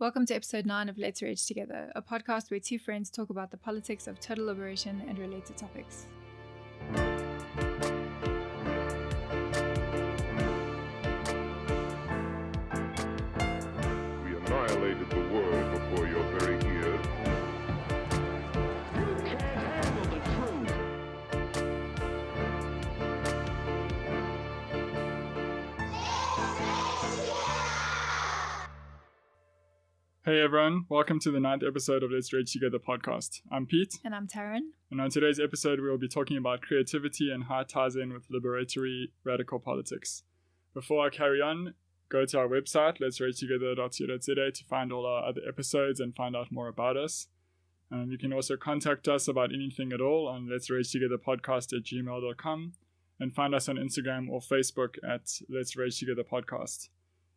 Welcome to episode 9 of Let's Rage Together, a podcast where two friends talk about the politics of total liberation and related topics. We annihilated the world before your very ears. You can't handle the truth. Hey everyone, welcome to the 9th episode of Let's Rage Together podcast. I'm Pete, And I'm Taryn. and on today's episode we will be talking about creativity and how it ties in with liberatory radical politics. Before I carry on, go to our website, letsragetogether.co.za, to find all our other episodes and find out more about us. You can also contact us about anything at all on letsragetogetherpodcast@gmail.com and find us on Instagram or Facebook at Let's Rage Together Podcast.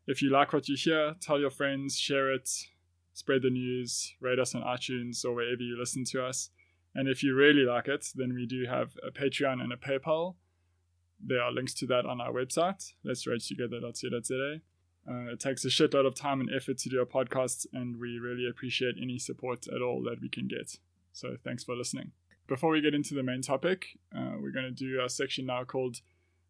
If you like what you hear, tell your friends, share it, spread the news, rate us on iTunes or wherever you listen to us. And if you really like it, then we do have a Patreon and a PayPal. There are links to that on our website, letsragetogether.co.za. It takes a shitload of time and effort to do a podcast, and we really appreciate any support at all that we can get. So thanks for listening. Before we get into the main topic, we're going to do a section now called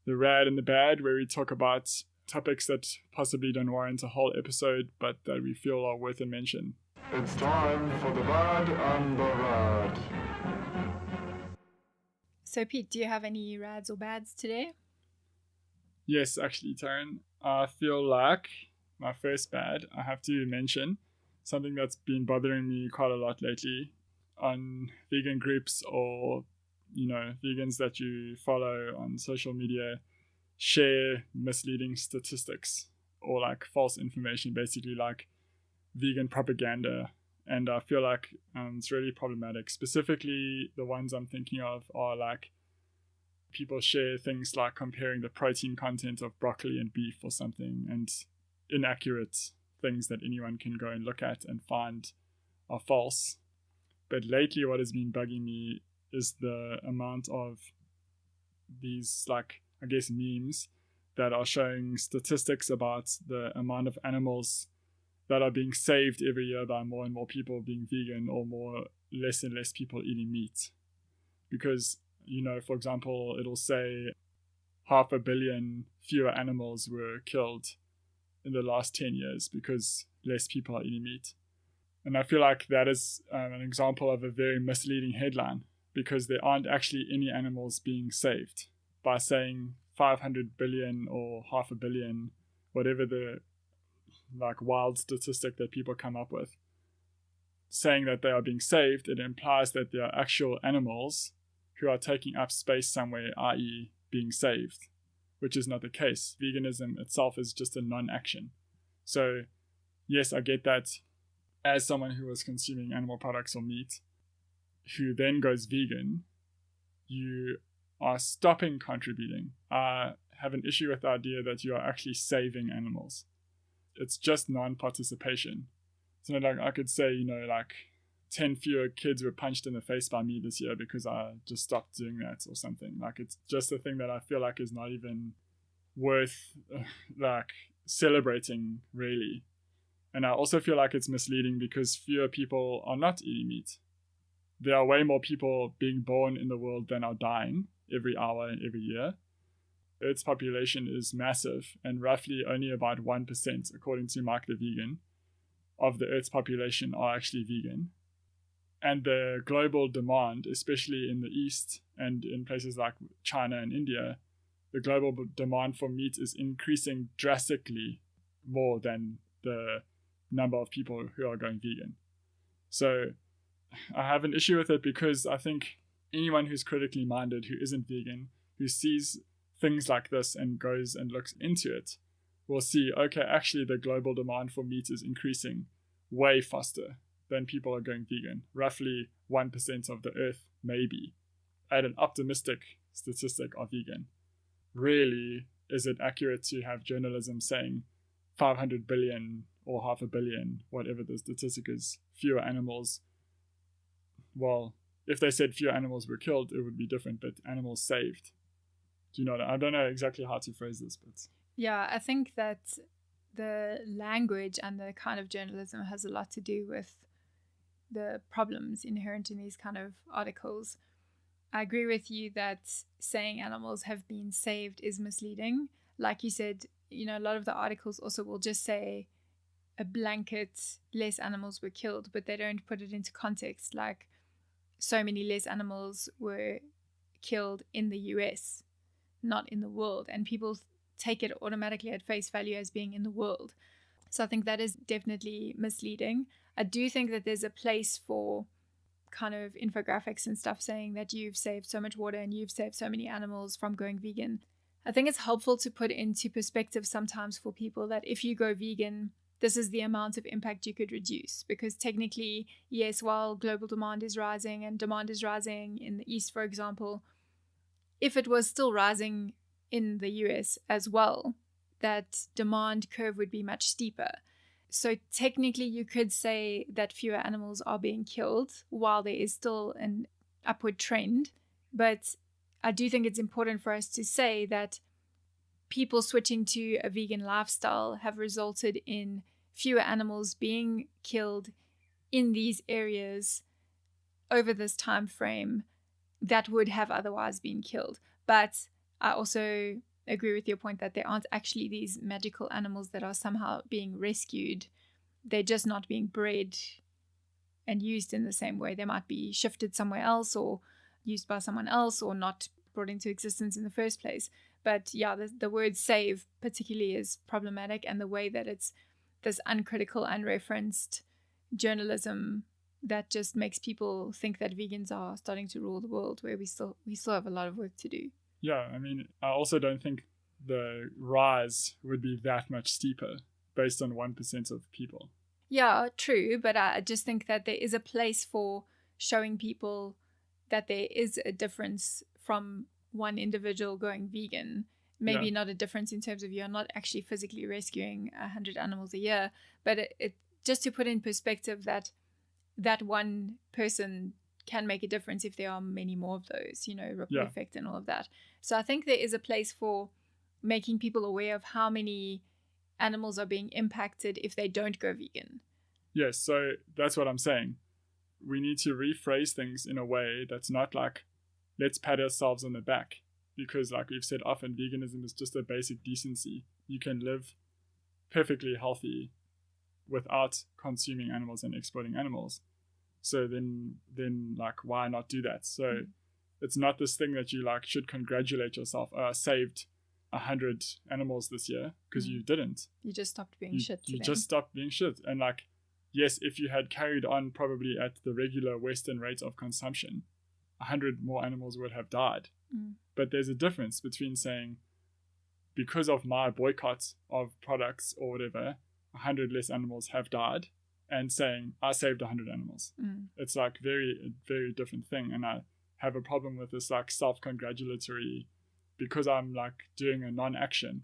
The Rad and the Bad, where we talk about topics that possibly don't warrant a whole episode, but that we feel are worth a mention. It's time for the bad and the rad. So Pete, do you have any rads or bads today? Yes, actually, Taryn, I feel like my first bad, I have to mention something that's been bothering me quite a lot lately on vegan groups or, vegans that you follow on social media share misleading statistics or like false information, basically like vegan propaganda. And I feel like it's really problematic. Specifically, the ones I'm thinking of are like people share things like comparing the protein content of broccoli and beef or something, and inaccurate things that anyone can go and look at and find are false. But lately what has been bugging me is the amount of these memes that are showing statistics about the amount of animals that are being saved every year by more and more people being vegan, or less and less people eating meat. Because, for example, it'll say 500 million fewer animals were killed in the last 10 years because less people are eating meat. And I feel like that is an example of a very misleading headline, because there aren't actually any animals being saved. By saying 500 billion or 500 million, whatever the wild statistic that people come up with, saying that they are being saved, it implies that there are actual animals who are taking up space somewhere, i.e. being saved, which is not the case. Veganism itself is just a non-action. So yes, I get that as someone who was consuming animal products or meat, who then goes vegan, you are stopping contributing. I have an issue with the idea that you are actually saving animals. It's just non-participation. So I could say, 10 fewer kids were punched in the face by me this year because I just stopped doing that or something. It's just a thing that I feel like is not even worth celebrating, really. And I also feel like it's misleading because fewer people are not eating meat. There are way more people being born in the world than are dying every hour and every year. Earth's population is massive, and roughly only about 1%, according to Mike the Vegan, of the Earth's population are actually vegan. And the global demand, especially in the East and in places like China and India, the global demand for meat is increasing drastically more than the number of people who are going vegan. So I have an issue with it because I think anyone who's critically minded, who isn't vegan, who sees things like this and goes and looks into it, will see, okay, actually the global demand for meat is increasing way faster than people are going vegan. Roughly 1% of the earth, maybe, at an optimistic statistic, are vegan. Really, is it accurate to have journalism saying 500 billion or 500 million, whatever the statistic is, fewer animals? Well, if they said fewer animals were killed, it would be different, but animals saved. Do you know that? I don't know exactly how to phrase this, but Yeah, I think that the language and the kind of journalism has a lot to do with the problems inherent in these kind of articles. I agree with you that saying animals have been saved is misleading. Like you said, a lot of the articles also will just say a blanket, less animals were killed, but they don't put it into context. Like, so many less animals were killed in the US, not in the world. And people take it automatically at face value as being in the world. So I think that is definitely misleading. I do think that there's a place for kind of infographics and stuff saying that you've saved so much water and you've saved so many animals from going vegan. I think it's helpful to put into perspective sometimes for people that if you go vegan, this is the amount of impact you could reduce. Because technically, yes, while global demand is rising and demand is rising in the East, for example, if it was still rising in the US as well, that demand curve would be much steeper. So technically you could say that fewer animals are being killed while there is still an upward trend. But I do think it's important for us to say that people switching to a vegan lifestyle have resulted in fewer animals being killed in these areas over this time frame that would have otherwise been killed. But I also agree with your point that there aren't actually these magical animals that are somehow being rescued. They're just not being bred and used in the same way. They might be shifted somewhere else or used by someone else or not brought into existence in the first place. But yeah, the word save particularly is problematic, and the way that it's this uncritical, unreferenced journalism that just makes people think that vegans are starting to rule the world, where we still have a lot of work to do. Yeah, I mean, I also don't think the rise would be that much steeper based on 1% of people. Yeah, true. But I just think that there is a place for showing people that there is a difference from one individual going vegan. Maybe not a difference in terms of you're not actually physically rescuing 100 animals a year, but it just to put in perspective that one person can make a difference if there are many more of those, ripple effect and all of that. So I think there is a place for making people aware of how many animals are being impacted if they don't go vegan. Yes, so that's what I'm saying. We need to rephrase things in a way that's not like, let's pat ourselves on the back. Because like we've said often, veganism is just a basic decency. You can live perfectly healthy without consuming animals and exploiting animals. So then like, why not do that? So it's not this thing that you like should congratulate yourself. I saved 100 animals this year, because you didn't. You just stopped being shit. You just stopped being shit. And like, yes, if you had carried on probably at the regular Western rate of consumption, 100 more animals would have died. But there's a difference between saying, because of my boycott of products or whatever, 100 less animals have died, and saying I saved 100 animals. It's like a very different thing. And I have a problem with this like self-congratulatory, because I'm like doing a non-action,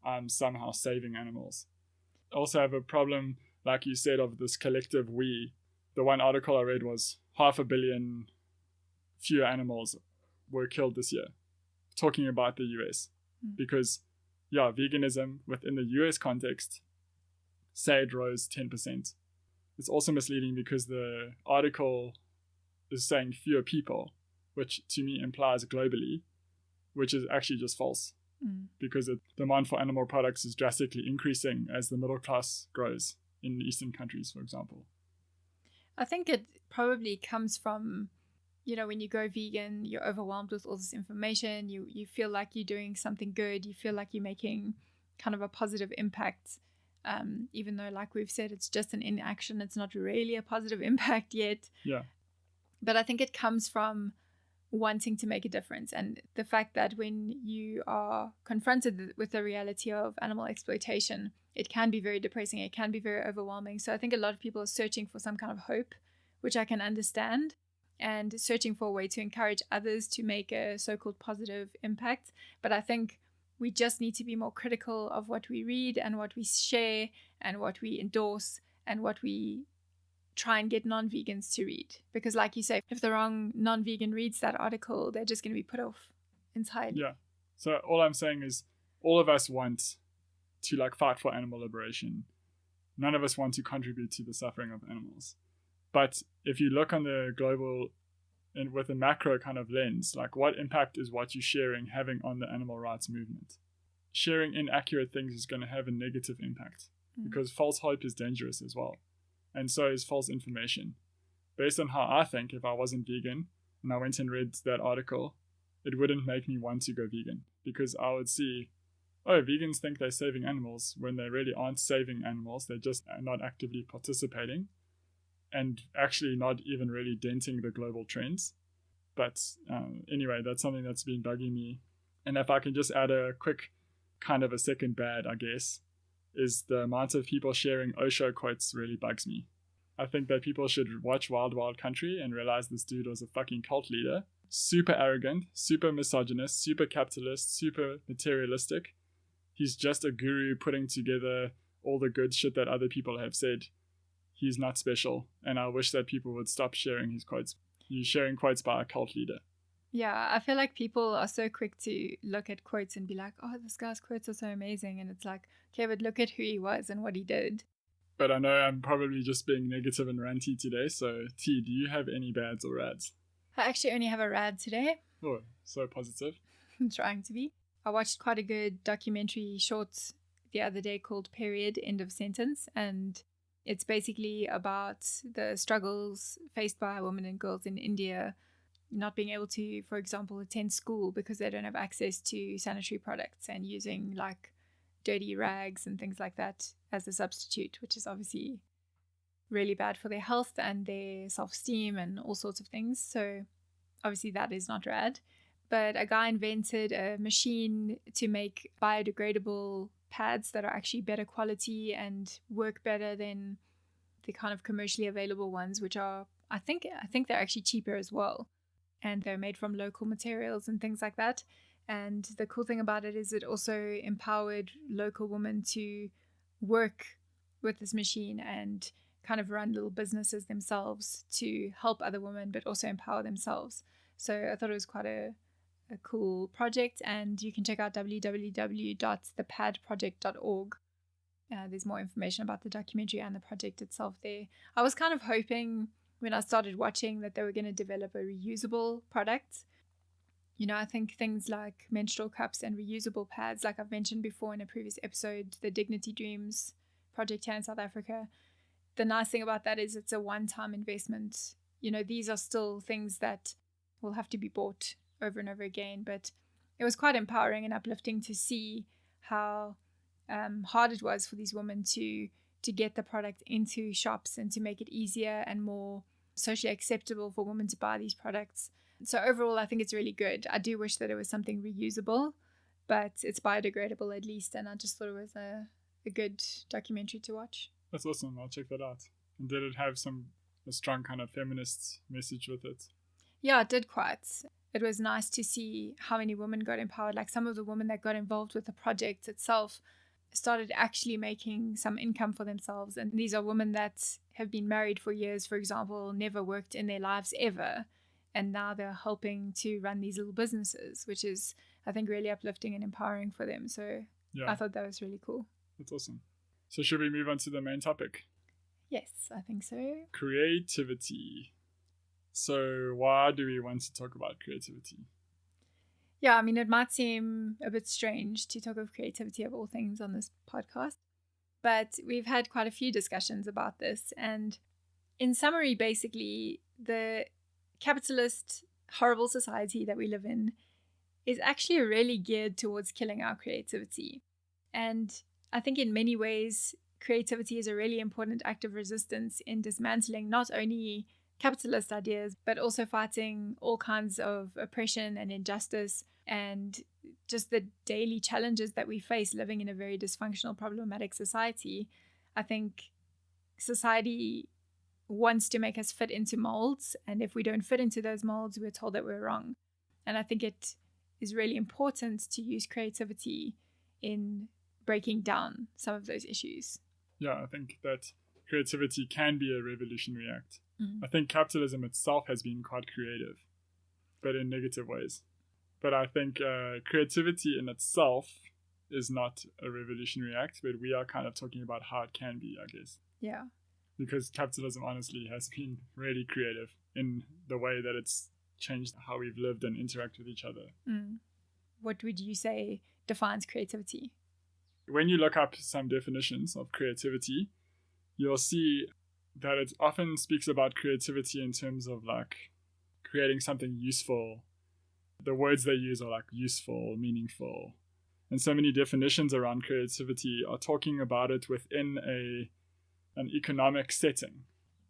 I'm somehow saving animals. I also have a problem, like you said, of this collective we. The one article I read was 500 million fewer animals were killed this year, talking about the US. Because veganism within the US context, say it rose 10%. It's also misleading because the article is saying fewer people, which to me implies globally, which is actually just false. Because the demand for animal products is drastically increasing as the middle class grows in Eastern countries, for example. I think it probably comes from, when you go vegan, you're overwhelmed with all this information. You feel like you're doing something good. You feel like you're making kind of a positive impact. Even though, like we've said, it's just an inaction. It's not really a positive impact yet. Yeah. But I think it comes from wanting to make a difference. And the fact that when you are confronted with the reality of animal exploitation, it can be very depressing. It can be very overwhelming. So I think a lot of people are searching for some kind of hope, which I can understand, and searching for a way to encourage others to make a so-called positive impact. But I think we just need to be more critical of what we read and what we share and what we endorse and what we try and get non-vegans to read. Because like you say, if the wrong non-vegan reads that article, they're just going to be put off entirely. Yeah. So all I'm saying is all of us want to like fight for animal liberation. None of us want to contribute to the suffering of animals. But if you look on the global and with a macro kind of lens, like what impact is what you're sharing having on the animal rights movement? Sharing inaccurate things is going to have a negative impact because false hope is dangerous as well. And so is false information. Based on how I think, if I wasn't vegan and I went and read that article, it wouldn't make me want to go vegan because I would see, oh, vegans think they're saving animals when they really aren't saving animals. They're just not actively participating and actually not even really denting the global trends. But anyway, that's something that's been bugging me. And if I can just add a quick kind of a second bad, I guess, is the amount of people sharing Osho quotes really bugs me. I think that people should watch Wild Wild Country and realize this dude was a fucking cult leader. Super arrogant, super misogynist, super capitalist, super materialistic. He's just a guru putting together all the good shit that other people have said. He's not special, and I wish that people would stop sharing his quotes. He's sharing quotes by a cult leader. Yeah, I feel like people are so quick to look at quotes and be like, oh, this guy's quotes are so amazing. And it's like, okay, but look at who he was and what he did. But I know I'm probably just being negative and ranty today. So, T, do you have any bads or rads? I actually only have a rad today. Oh, so positive. I'm trying to be. I watched quite a good documentary short the other day called Period, End of Sentence. And it's basically about the struggles faced by women and girls in India not being able to, for example, attend school because they don't have access to sanitary products and using like dirty rags and things like that as a substitute, which is obviously really bad for their health and their self-esteem and all sorts of things. So obviously that is not rad. But a guy invented a machine to make biodegradable pads that are actually better quality and work better than the kind of commercially available ones, which are, I think they're actually cheaper as well. And they're made from local materials and things like that. And the cool thing about it is it also empowered local women to work with this machine and kind of run little businesses themselves to help other women, but also empower themselves. So I thought it was quite a cool project, and you can check out www.thepadproject.org. There's more information about the documentary and the project itself there. I was kind of hoping when I started watching that they were going to develop a reusable product. You know, I think things like menstrual cups and reusable pads, like I've mentioned before in a previous episode, the Dignity Dreams project here in South Africa, the nice thing about that is it's a one-time investment. You know, these are still things that will have to be bought over and over again, but it was quite empowering and uplifting to see how hard it was for these women to get the product into shops and to make it easier and more socially acceptable for women to buy these products. So overall, I think it's really good. I do wish that it was something reusable, but it's biodegradable at least, and I just thought it was a good documentary to watch. That's awesome. I'll check that out. And did it have a strong kind of feminist message with it? Yeah, it did quite. It was nice to see how many women got empowered. Like some of the women that got involved with the project itself started actually making some income for themselves. And these are women that have been married for years, for example, never worked in their lives ever. And now they're helping to run these little businesses, which is, I think, really uplifting and empowering for them. So yeah. I thought that was really cool. That's awesome. So should we move on to the main topic? Yes, I think so. Creativity. So why do we want to talk about creativity? Yeah, I mean, it might seem a bit strange to talk of creativity of all things on this podcast, but we've had quite a few discussions about this. And in summary, basically, the capitalist, horrible society that we live in is actually really geared towards killing our creativity. And I think in many ways, creativity is a really important act of resistance in dismantling not only capitalist ideas, but also fighting all kinds of oppression and injustice and just the daily challenges that we face living in a very dysfunctional, problematic society. I think society wants to make us fit into molds, and if we don't fit into those molds, we're told that we're wrong. And I think it is really important to use creativity in breaking down some of those issues. Yeah, I think that creativity can be a revolutionary act. I think capitalism itself has been quite creative, but in negative ways. But I think creativity in itself is not a revolutionary act, but we are kind of talking about how it can be, I guess. Yeah. Because capitalism honestly has been really creative in the way that it's changed how we've lived and interact with each other. What would you say defines creativity? When you look up some definitions of creativity, you'll see that it often speaks about creativity in terms of like creating something useful. The words they use are like useful, meaningful. And so many definitions around creativity are talking about it within an economic setting.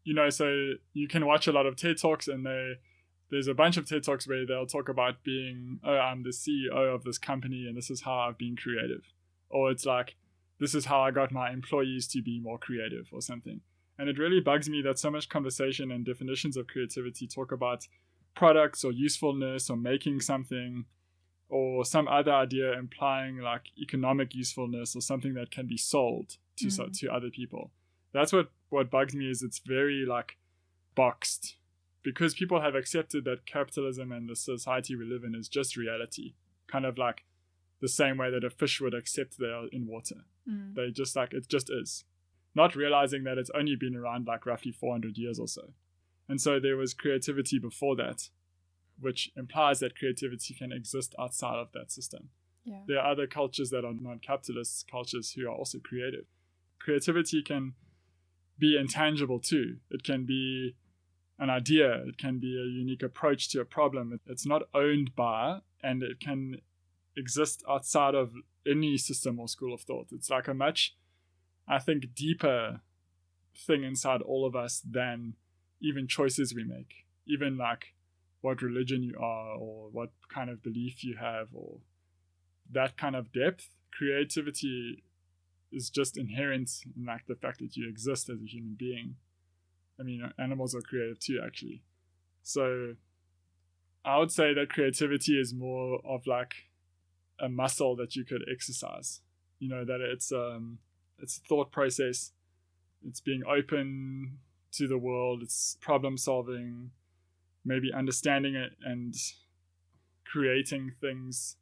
You know, so you can watch a lot of TED Talks, and there's a bunch of TED Talks where they'll talk about being, oh, I'm the CEO of this company and this is how I've been creative. Or it's like, this is how I got my employees to be more creative or something. And it really bugs me that so much conversation and definitions of creativity talk about products or usefulness or making something or some other idea implying like economic usefulness or something that can be sold to other people. That's what bugs me, is it's very like boxed, because people have accepted that capitalism and the society we live in is just reality, kind of like the same way that a fish would accept they are in water. They just like, it just is, not realizing that it's only been around like roughly 400 years or so. And so there was creativity before that, which implies that creativity can exist outside of that system. Yeah. There are other cultures that are non-capitalist cultures who are also creative. Creativity can be intangible too. It can be an idea. It can be a unique approach to a problem. It's not owned by, and it can exist outside of any system or school of thought. It's like a much, I think, deeper thing inside all of us than even choices we make, even like what religion you are or what kind of belief you have, or that kind of depth. Creativity is just inherent in like the fact that you exist as a human being. I mean, animals are creative too, actually. So I would say that creativity is more of like a muscle that you could exercise. You know, that it's a thought process. It's being open to the world. It's problem solving, maybe understanding it and creating things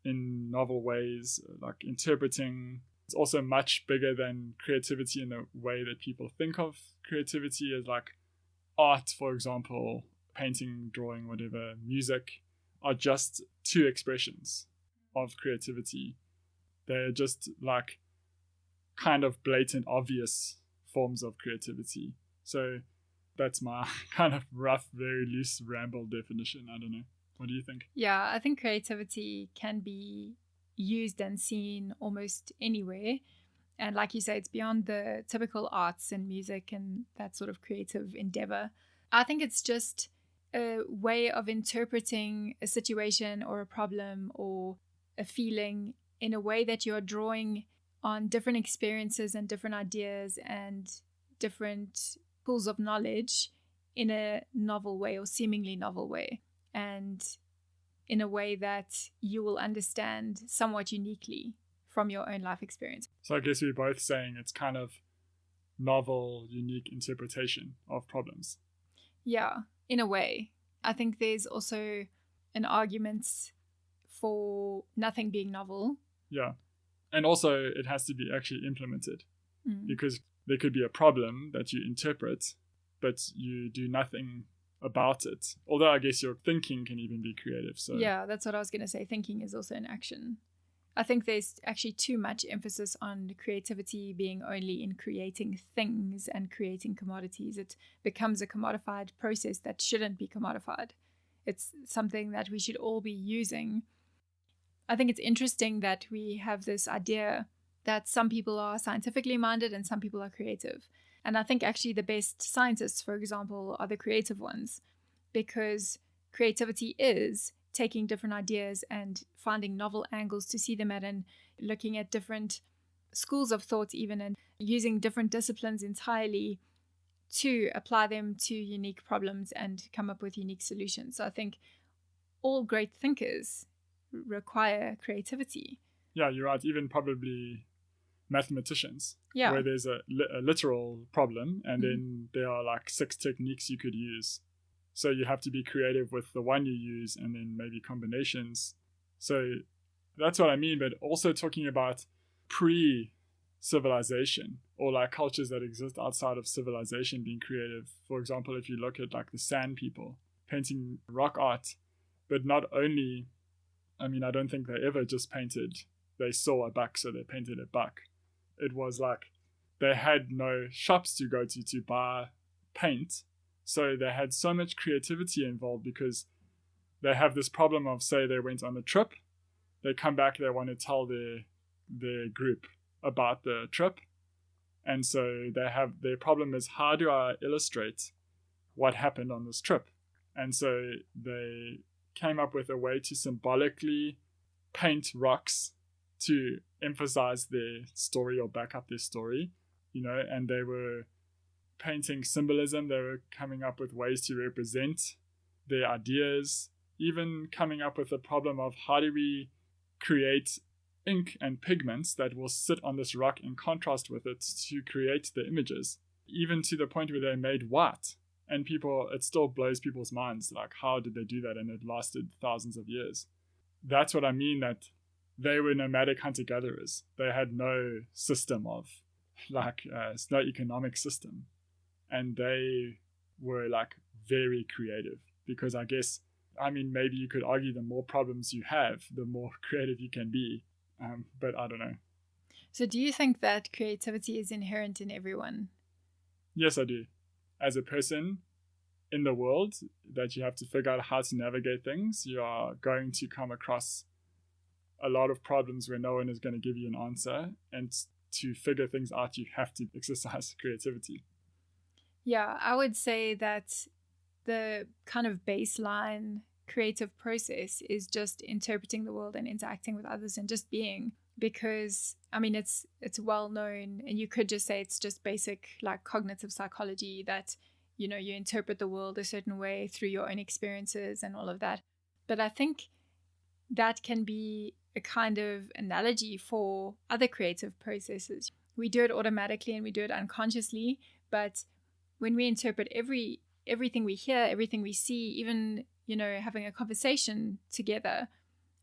in novel ways, like interpreting. It's also much bigger than creativity in the way that people think of creativity as like art, for example, painting, drawing, whatever, music are just two expressions of creativity. They're just like kind of blatant, obvious forms of creativity. So that's my kind of rough, very loose ramble definition. I don't know. What do you think? Yeah, I think creativity can be used and seen almost anywhere. And like you say, it's beyond the typical arts and music and that sort of creative endeavor. I think it's just a way of interpreting a situation or a problem or a feeling in a way that you're drawing on different experiences and different ideas and different pools of knowledge in a novel way or seemingly novel way, and in a way that you will understand somewhat uniquely from your own life experience. So I guess we're both saying it's kind of novel, unique interpretation of problems. Yeah, in a way. I think there's also an argument for nothing being novel. Yeah. And also it has to be actually implemented, because there could be a problem that you interpret, but you do nothing about it. Although I guess your thinking can even be creative. So yeah, that's what I was going to say. Thinking is also an action. I think there's actually too much emphasis on creativity being only in creating things and creating commodities. It becomes a commodified process that shouldn't be commodified. It's something that we should all be using. I think it's interesting that we have this idea that some people are scientifically minded and some people are creative. And I think actually the best scientists, for example, are the creative ones, because creativity is taking different ideas and finding novel angles to see them at, and looking at different schools of thought even, and using different disciplines entirely to apply them to unique problems and come up with unique solutions. So I think all great thinkers require creativity. Yeah, you're right. Even probably mathematicians, Yeah. where there's a literal problem, and then there are like 6 techniques you could use. So you have to be creative with the one you use, and then maybe combinations. So that's what I mean. But also talking about pre-civilization, or like cultures that exist outside of civilization being creative. For example, if you look at like the Sand people painting rock art, but not only, I mean, I don't think they ever just painted, they saw a buck, so they painted a buck. It was like they had no shops to go to buy paint. So they had so much creativity involved because they have this problem of, say, they went on a trip, they come back, they want to tell their group about the trip. And so they have, their problem is, how do I illustrate what happened on this trip? And so they came up with a way to symbolically paint rocks to emphasize their story or back up their story, you know, and they were painting symbolism. They were coming up with ways to represent their ideas, even coming up with the problem of how do we create ink and pigments that will sit on this rock in contrast with it to create the images, even to the point where they made white. And people, it still blows people's minds, like, how did they do that? And it lasted thousands of years. That's what I mean, that they were nomadic hunter-gatherers. They had no system of, like, no economic system. And they were, like, very creative. Because I guess, I mean, maybe you could argue the more problems you have, the more creative you can be. But I don't know. So do you think that creativity is inherent in everyone? Yes, I do. As a person in the world, that you have to figure out how to navigate things, you are going to come across a lot of problems where no one is going to give you an answer. And to figure things out, you have to exercise creativity. Yeah, I would say that the kind of baseline creative process is just interpreting the world and interacting with others and just being, because I mean it's well known, and you could just say it's just basic like cognitive psychology, that you know, you interpret the world a certain way through your own experiences and all of that. But I think that can be a kind of analogy for other creative processes. We do it automatically and we do it unconsciously, but when we interpret everything we hear, everything we see, even, you know, having a conversation together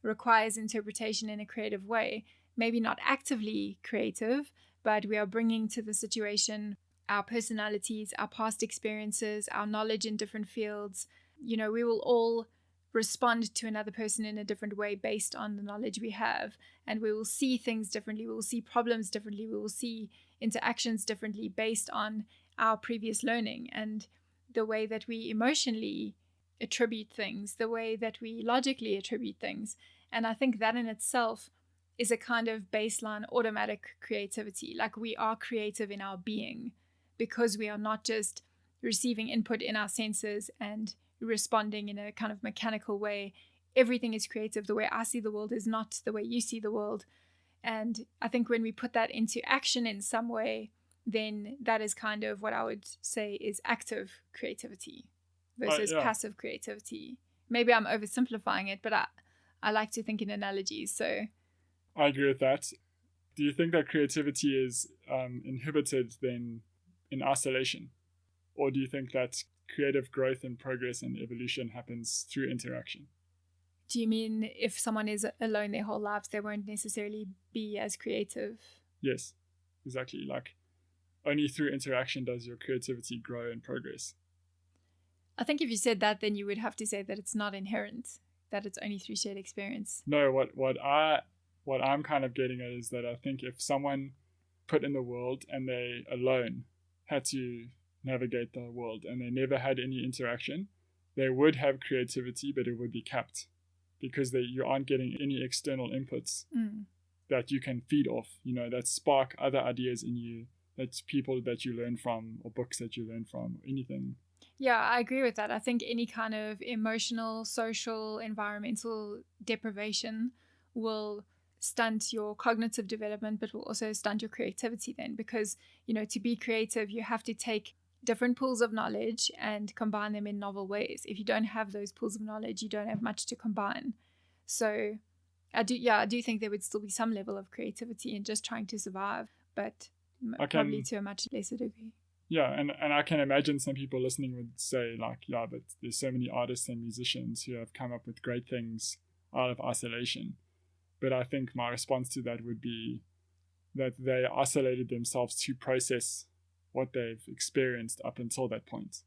requires interpretation in a creative way. Maybe not actively creative, but we are bringing to the situation our personalities, our past experiences, our knowledge in different fields. You know, we will all respond to another person in a different way based on the knowledge we have, and we will see things differently, we will see problems differently, we will see interactions differently based on our previous learning and the way that we emotionally attribute things, the way that we logically attribute things. And I think that in itself is a kind of baseline automatic creativity. Like, we are creative in our being because we are not just receiving input in our senses and responding in a kind of mechanical way. Everything is creative. The way I see the world is not the way you see the world. And I think when we put that into action in some way, then that is kind of what I would say is active creativity versus passive creativity. Maybe I'm oversimplifying it, but I like to think in analogies. So I agree with that. Do you think that creativity is inhibited then in isolation? Or do you think that creative growth and progress and evolution happens through interaction? Do you mean if someone is alone their whole lives, they won't necessarily be as creative? Yes, exactly. Like, only through interaction does your creativity grow and progress. I think if you said that, then you would have to say that it's not inherent, that it's only through shared experience. No, what I'm kind of getting at is that I think if someone put in the world and they alone had to navigate the world and they never had any interaction, they would have creativity, but it would be capped because you aren't getting any external inputs that you can feed off, you know, that spark other ideas in you, that's people that you learn from or books that you learn from, or anything. Yeah, I agree with that. I think any kind of emotional, social, environmental deprivation will stunt your cognitive development, but will also stunt your creativity then, because, you know, to be creative, you have to take different pools of knowledge and combine them in novel ways. If you don't have those pools of knowledge, you don't have much to combine. So I do think there would still be some level of creativity in just trying to survive, but probably to a much lesser degree. Yeah, and I can imagine some people listening would say, like, yeah, but there's so many artists and musicians who have come up with great things out of isolation. But I think my response to that would be that they isolated themselves to process what they've experienced up until that point.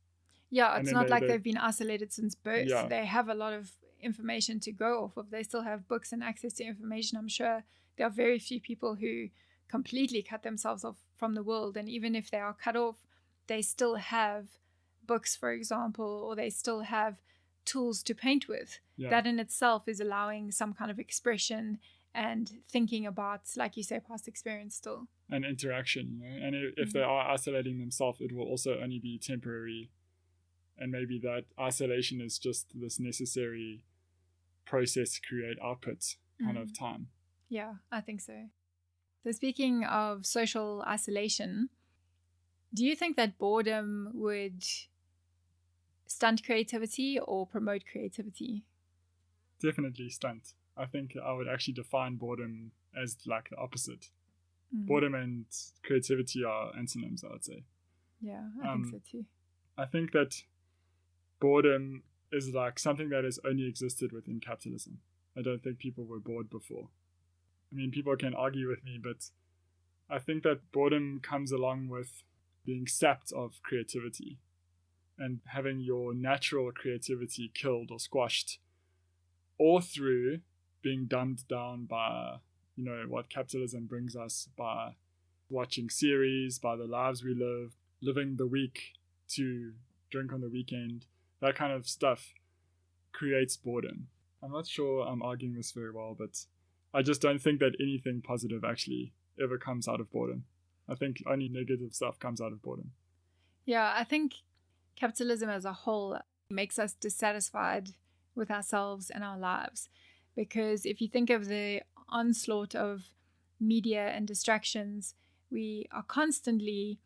Yeah, And it's then not like they- they've been isolated since birth. Yeah. They have a lot of information to go off of. They still have books and access to information. I'm sure there are very few people who completely cut themselves off from the world. And even if they are cut off, they still have books, for example, or they still have tools to paint with. Yeah. That in itself is allowing some kind of expression and thinking about, like you say, past experience still. And interaction, you know. And if they are isolating themselves, it will also only be temporary. And maybe that isolation is just this necessary process to create output kind of time. Yeah, I think so. So speaking of social isolation, do you think that boredom would stunt creativity or promote creativity? Definitely stunt. I think I would actually define boredom as like the opposite. Boredom and creativity are antonyms, I would say. Yeah, I think so too. I think that boredom is like something that has only existed within capitalism. I don't think people were bored before. I mean, people can argue with me, but I think that boredom comes along with being sapped of creativity and having your natural creativity killed or squashed, or through being dumbed down by, you know, what capitalism brings us, by watching series, by the lives we live, living the week to drink on the weekend. That kind of stuff creates boredom. I'm not sure I'm arguing this very well, but I just don't think that anything positive actually ever comes out of boredom. I think only negative stuff comes out of boredom. Yeah, I think capitalism as a whole makes us dissatisfied with ourselves and our lives. Because if you think of the onslaught of media and distractions, we are constantly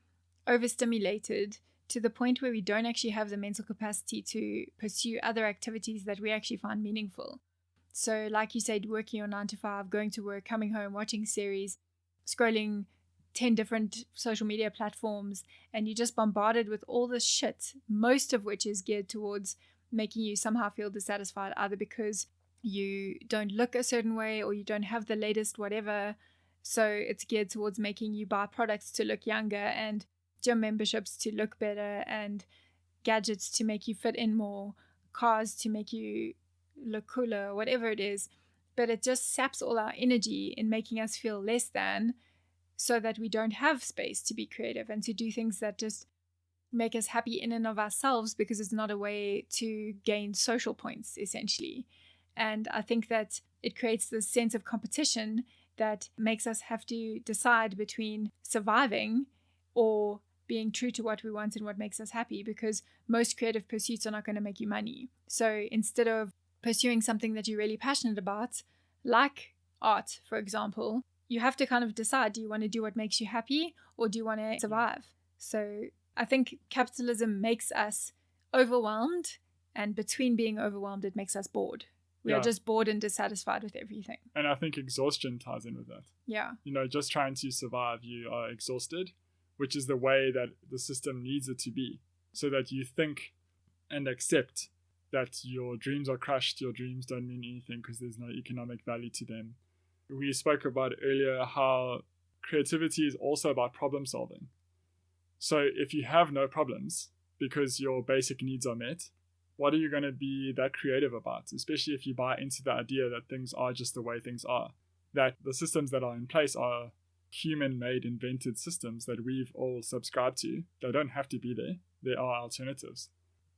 overstimulated to the point where we don't actually have the mental capacity to pursue other activities that we actually find meaningful. So like you said, working your 9 to 5, going to work, coming home, watching series, scrolling 10 different social media platforms, and you're just bombarded with all this shit, most of which is geared towards making you somehow feel dissatisfied, either because you don't look a certain way or you don't have the latest whatever. So it's geared towards making you buy products to look younger and gym memberships to look better and gadgets to make you fit in more, cars to make you look cooler, whatever it is. But it just saps all our energy in making us feel less than, so that we don't have space to be creative and to do things that just make us happy in and of ourselves, because it's not a way to gain social points, essentially. And I think that it creates this sense of competition that makes us have to decide between surviving or being true to what we want and what makes us happy, because most creative pursuits are not going to make you money. So instead of pursuing something that you're really passionate about, like art, for example, you have to kind of decide, do you want to do what makes you happy or do you want to survive? So I think capitalism makes us overwhelmed, and between being overwhelmed, it makes us bored. We are just bored and dissatisfied with everything. And I think exhaustion ties in with that. Yeah. You know, just trying to survive, you are exhausted, which is the way that the system needs it to be, so that you think and accept that your dreams are crushed, your dreams don't mean anything because there's no economic value to them. We spoke about earlier how creativity is also about problem solving. So if you have no problems because your basic needs are met, what are you going to be that creative about? Especially if you buy into the idea that things are just the way things are, that the systems that are in place are human-made, invented systems that we've all subscribed to. They don't have to be there. There are alternatives.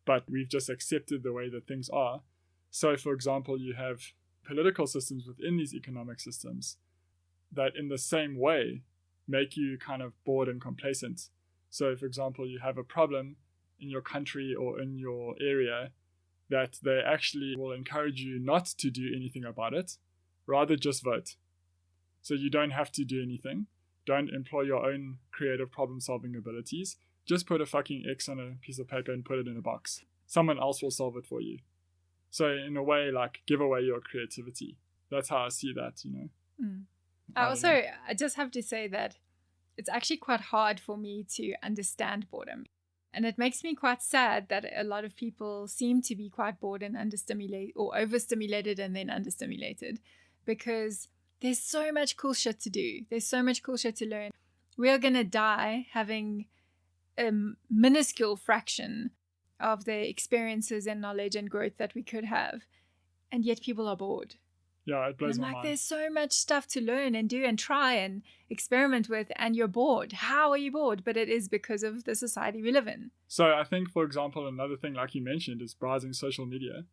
But we've just accepted the way that things are. So, for example, you have political systems within these economic systems that in the same way make you kind of bored and complacent. So, for example, you have a problem in your country or in your area that they actually will encourage you not to do anything about it, rather just vote. So you don't have to do anything. Don't employ your own creative problem-solving abilities. Just put a fucking X on a piece of paper and put it in a box. Someone else will solve it for you. So in a way, like, give away your creativity. That's how I see that, you know. I just have to say that it's actually quite hard for me to understand boredom. And it makes me quite sad that a lot of people seem to be quite bored and understimulated, or overstimulated and then understimulated. Because there's so much cool shit to do. There's so much cool shit to learn. We are going to die having a minuscule fraction of the experiences and knowledge and growth that we could have. And yet people are bored. Yeah, it blows And my I'm like, mind. there's so much stuff to learn and do and try and experiment with, and you're bored. How are you bored? But it is because of the society we live in. So I think, for example, another thing like you mentioned is browsing social media.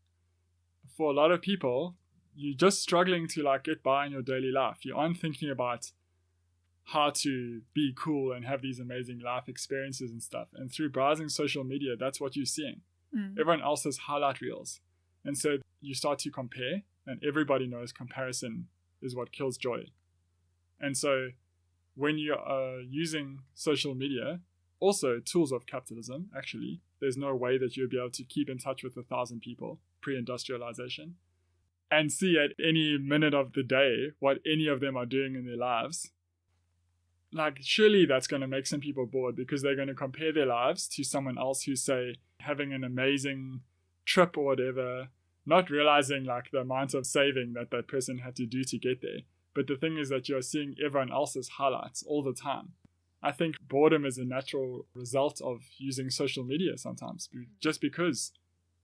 For a lot of people, you're just struggling to like get by in your daily life. You aren't thinking about how to be cool and have these amazing life experiences and stuff. And through browsing social media, that's what you're seeing. Everyone else has highlight reels. And so you start to compare, and everybody knows comparison is what kills joy. And so when you are using social media, also tools of capitalism, actually, there's no way that you'll be able to keep in touch with 1,000 people pre-industrialization and see at any minute of the day what any of them are doing in their lives. Like, surely that's going to make some people bored because they're going to compare their lives to someone else who's, say, having an amazing trip or whatever, not realizing like the amount of saving that that person had to do to get there. But the thing is that you're seeing everyone else's highlights all the time. I think boredom is a natural result of using social media sometimes, just because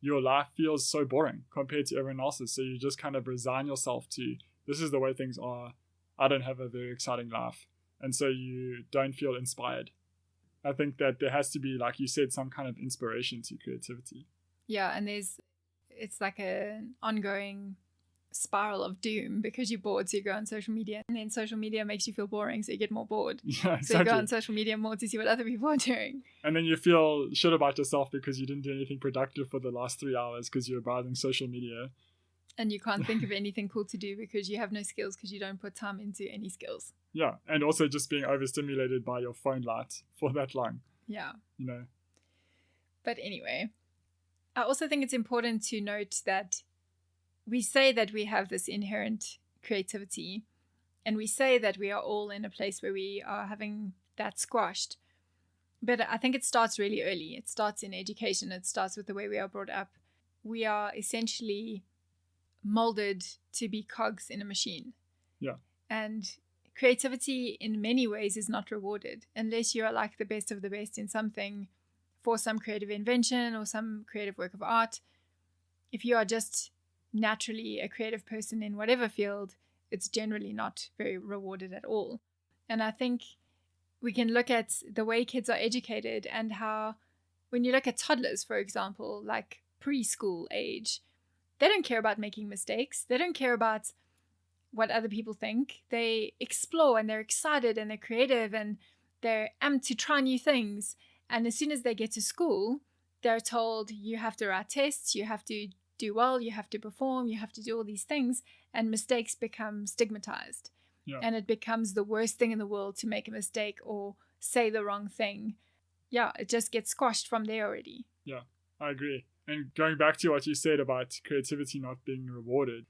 your life feels so boring compared to everyone else's. So you just kind of resign yourself to, this is the way things are. I don't have a very exciting life. And so you don't feel inspired. I think that there has to be, like you said, some kind of inspiration to creativity. Yeah, and it's like an ongoing spiral of doom because you're bored, so you go on social media, and then social media makes you feel boring, so you get more bored. Yeah, exactly. So you go on social media more to see what other people are doing. And then you feel shit about yourself because you didn't do anything productive for the last 3 hours because you were browsing social media. And you can't think of anything cool to do because you have no skills because you don't put time into any skills. Yeah, and also just being overstimulated by your phone light for that long. Yeah. You know. But anyway, I also think it's important to note that we say that we have this inherent creativity, and we say that we are all in a place where we are having that squashed. But I think it starts really early. It starts in education. It starts with the way we are brought up. We are essentially molded to be cogs in a machine. Yeah. And creativity in many ways is not rewarded unless you are like the best of the best in something, for some creative invention or some creative work of art. If you are just naturally a creative person in whatever field, it's generally not very rewarded at all. And I think we can look at the way kids are educated and how, when you look at toddlers, for example, like preschool age, they don't care about making mistakes. They don't care about what other people think. They explore and they're excited and they're creative and they're amped to try new things. And as soon as they get to school, they're told you have to write tests, you have to do well, you have to perform, you have to do all these things, and mistakes become stigmatized. Yeah. And it becomes the worst thing in the world to make a mistake or say the wrong thing. Yeah, it just gets squashed from there already. Yeah, I agree. And going back to what you said about creativity not being rewarded,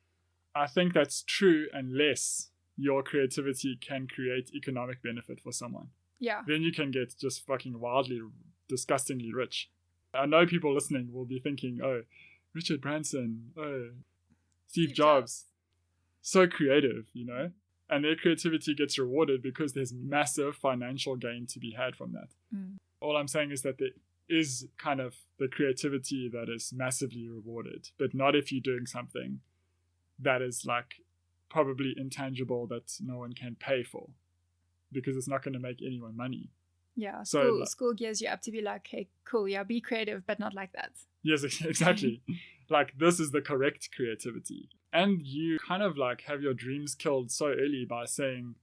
I think that's true unless your creativity can create economic benefit for someone. Yeah. Then you can get just fucking wildly, disgustingly rich. I know people listening will be thinking, oh, Richard Branson, oh, Steve Jobs. So creative, you know? And their creativity gets rewarded because there's massive financial gain to be had from that. Mm. All I'm saying is that there is kind of the creativity that is massively rewarded, but not if you're doing something that is like probably intangible that no one can pay for, because it's not going to make anyone money. Yeah, So school gears you up to be like, hey, cool, yeah, be creative, but not like that. Yes, exactly. Like, this is the correct creativity. And you kind of like have your dreams killed so early by saying,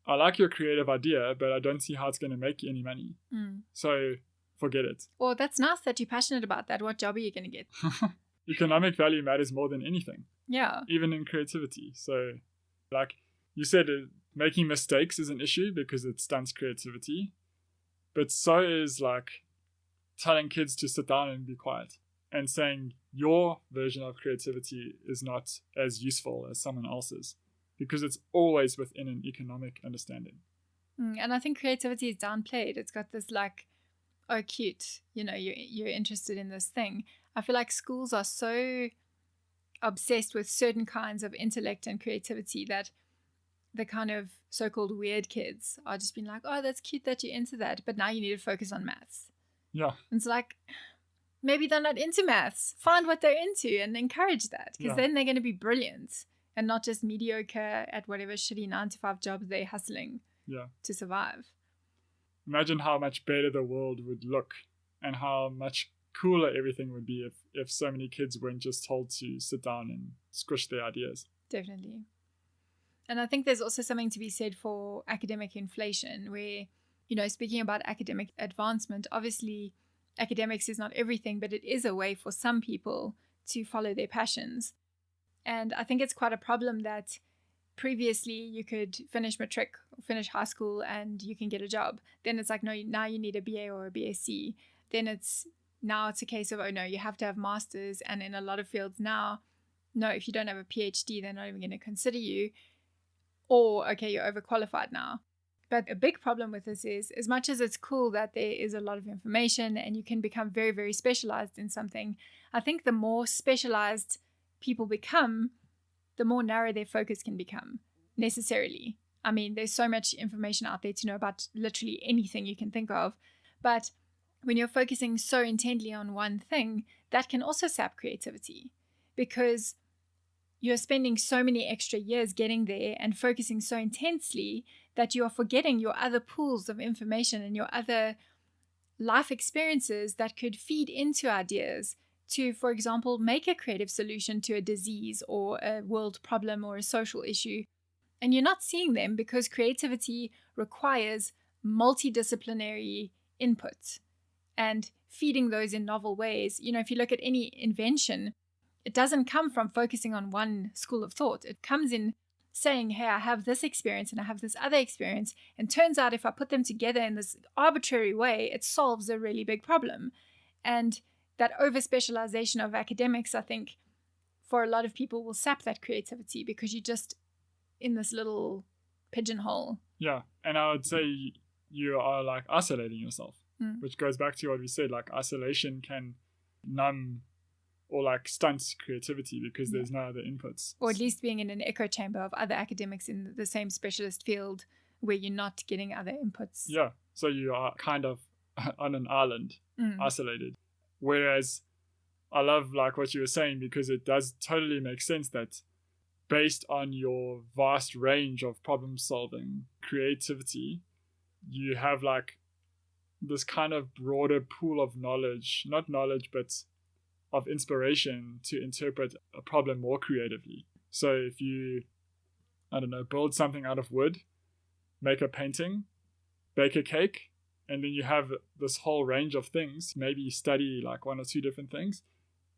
I like your creative idea, but I don't see how it's going to make you any money. Mm. So forget it. Well, that's nice that you're passionate about that. What job are you going to get? Economic value matters more than anything. Yeah. Even in creativity. So, like you said, making mistakes is an issue because it stunts creativity. But so is like telling kids to sit down and be quiet and saying your version of creativity is not as useful as someone else's, because it's always within an economic understanding. And I think creativity is downplayed. It's got this like, oh, cute, you know, you're interested in this thing. I feel like schools are so obsessed with certain kinds of intellect and creativity that the kind of so-called weird kids are just being like, oh, that's cute that you're into that, but now you need to focus on maths. Yeah. And it's like, maybe they're not into maths. Find what they're into and encourage that, because then they're going to be brilliant and not just mediocre at whatever shitty 9-to-5 job they're hustling to survive. Imagine how much better the world would look and how much cooler everything would be if so many kids weren't just told to sit down and squish their ideas. Definitely. And I think there's also something to be said for academic inflation, where, you know, speaking about academic advancement, obviously academics is not everything, but it is a way for some people to follow their passions. And I think it's quite a problem that previously you could finish matric, finish high school, and you can get a job. Then it's like, no, now you need a BA or a BSc. Then it's a case of, oh no, you have to have masters. And in a lot of fields now, no, if you don't have a PhD, they're not even going to consider you. Or, okay, you're overqualified now. But a big problem with this is, as much as it's cool that there is a lot of information and you can become very, very specialized in something, I think the more specialized people become, the more narrow their focus can become, necessarily. I mean, there's so much information out there to know about literally anything you can think of. But when you're focusing so intently on one thing, that can also sap creativity, because you're spending so many extra years getting there and focusing so intensely that you are forgetting your other pools of information and your other life experiences that could feed into ideas to, for example, make a creative solution to a disease or a world problem or a social issue. And you're not seeing them because creativity requires multidisciplinary input and feeding those in novel ways. You know, if you look at any invention, it doesn't come from focusing on one school of thought. It comes in saying, hey, I have this experience and I have this other experience. And turns out if I put them together in this arbitrary way, it solves a really big problem. And that over-specialization of academics, I think, for a lot of people will sap that creativity because you're just in this little pigeonhole. Yeah, and I would say you are like isolating yourself, which goes back to what we said, like isolation can numb or like stunts creativity because there's no other inputs. Or at least being in an echo chamber of other academics in the same specialist field where you're not getting other inputs. Yeah, so you are kind of on an island, isolated. Whereas I love like what you were saying, because it does totally make sense that based on your vast range of problem solving creativity, you have like this kind of broader pool of knowledge, not knowledge, but of inspiration to interpret a problem more creatively. So if you, I don't know, build something out of wood, make a painting, bake a cake, and then you have this whole range of things, maybe you study like one or two different things,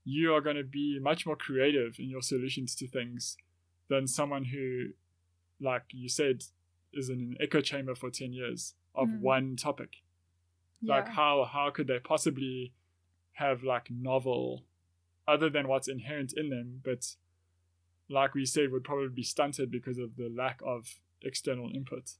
you are going to be much more creative in your solutions to things than someone who, like you said, is in an echo chamber for 10 years of one topic. Yeah. Like how could they possibly have like novel, other than what's inherent in them, but like we said, would probably be stunted because of the lack of external input.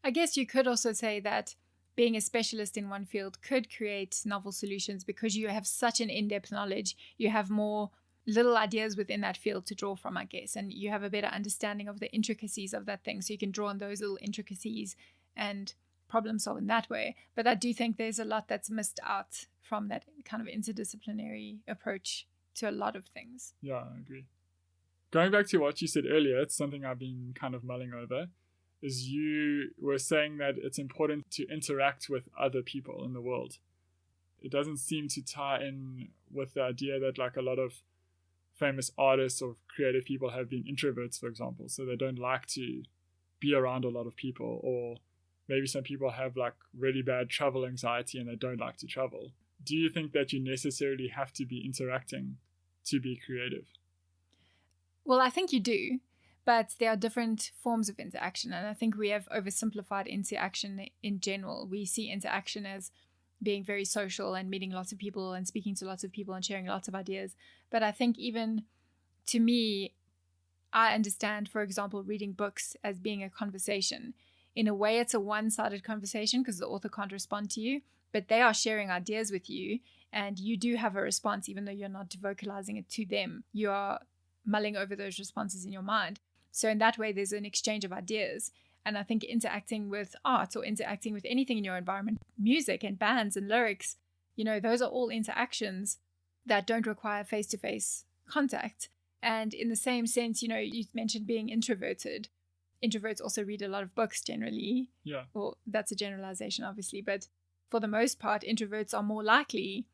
I guess you could also say that being a specialist in one field could create novel solutions because you have such an in-depth knowledge. You have more little ideas within that field to draw from, I guess, and you have a better understanding of the intricacies of that thing. So you can draw on those little intricacies and problem solve in that way. But I do think there's a lot that's missed out from that kind of interdisciplinary approach to a lot of things. Yeah, I agree. Going back to what you said earlier, it's something I've been kind of mulling over, is you were saying that it's important to interact with other people in the world. It doesn't seem to tie in with the idea that like a lot of famous artists or creative people have been introverts, for example, so they don't like to be around a lot of people, or maybe some people have like really bad travel anxiety and they don't like to travel. Do you think that you necessarily have to be interacting to be creative? Well, I think you do, but there are different forms of interaction, and I think we have oversimplified interaction in general. We see interaction as being very social and meeting lots of people and speaking to lots of people and sharing lots of ideas. But I think even to me, I understand, for example, reading books as being a conversation. In a way, it's a one-sided conversation because the author can't respond to you, but they are sharing ideas with you and you do have a response even though you're not vocalizing it to them. You are mulling over those responses in your mind. So in that way, there's an exchange of ideas. And I think interacting with art or interacting with anything in your environment, music and bands and lyrics, those are all interactions that don't require face-to-face contact. And in the same sense, you mentioned being introverted. Introverts also read a lot of books generally. Yeah. Well, that's a generalization, obviously. But for the most part, introverts are more likely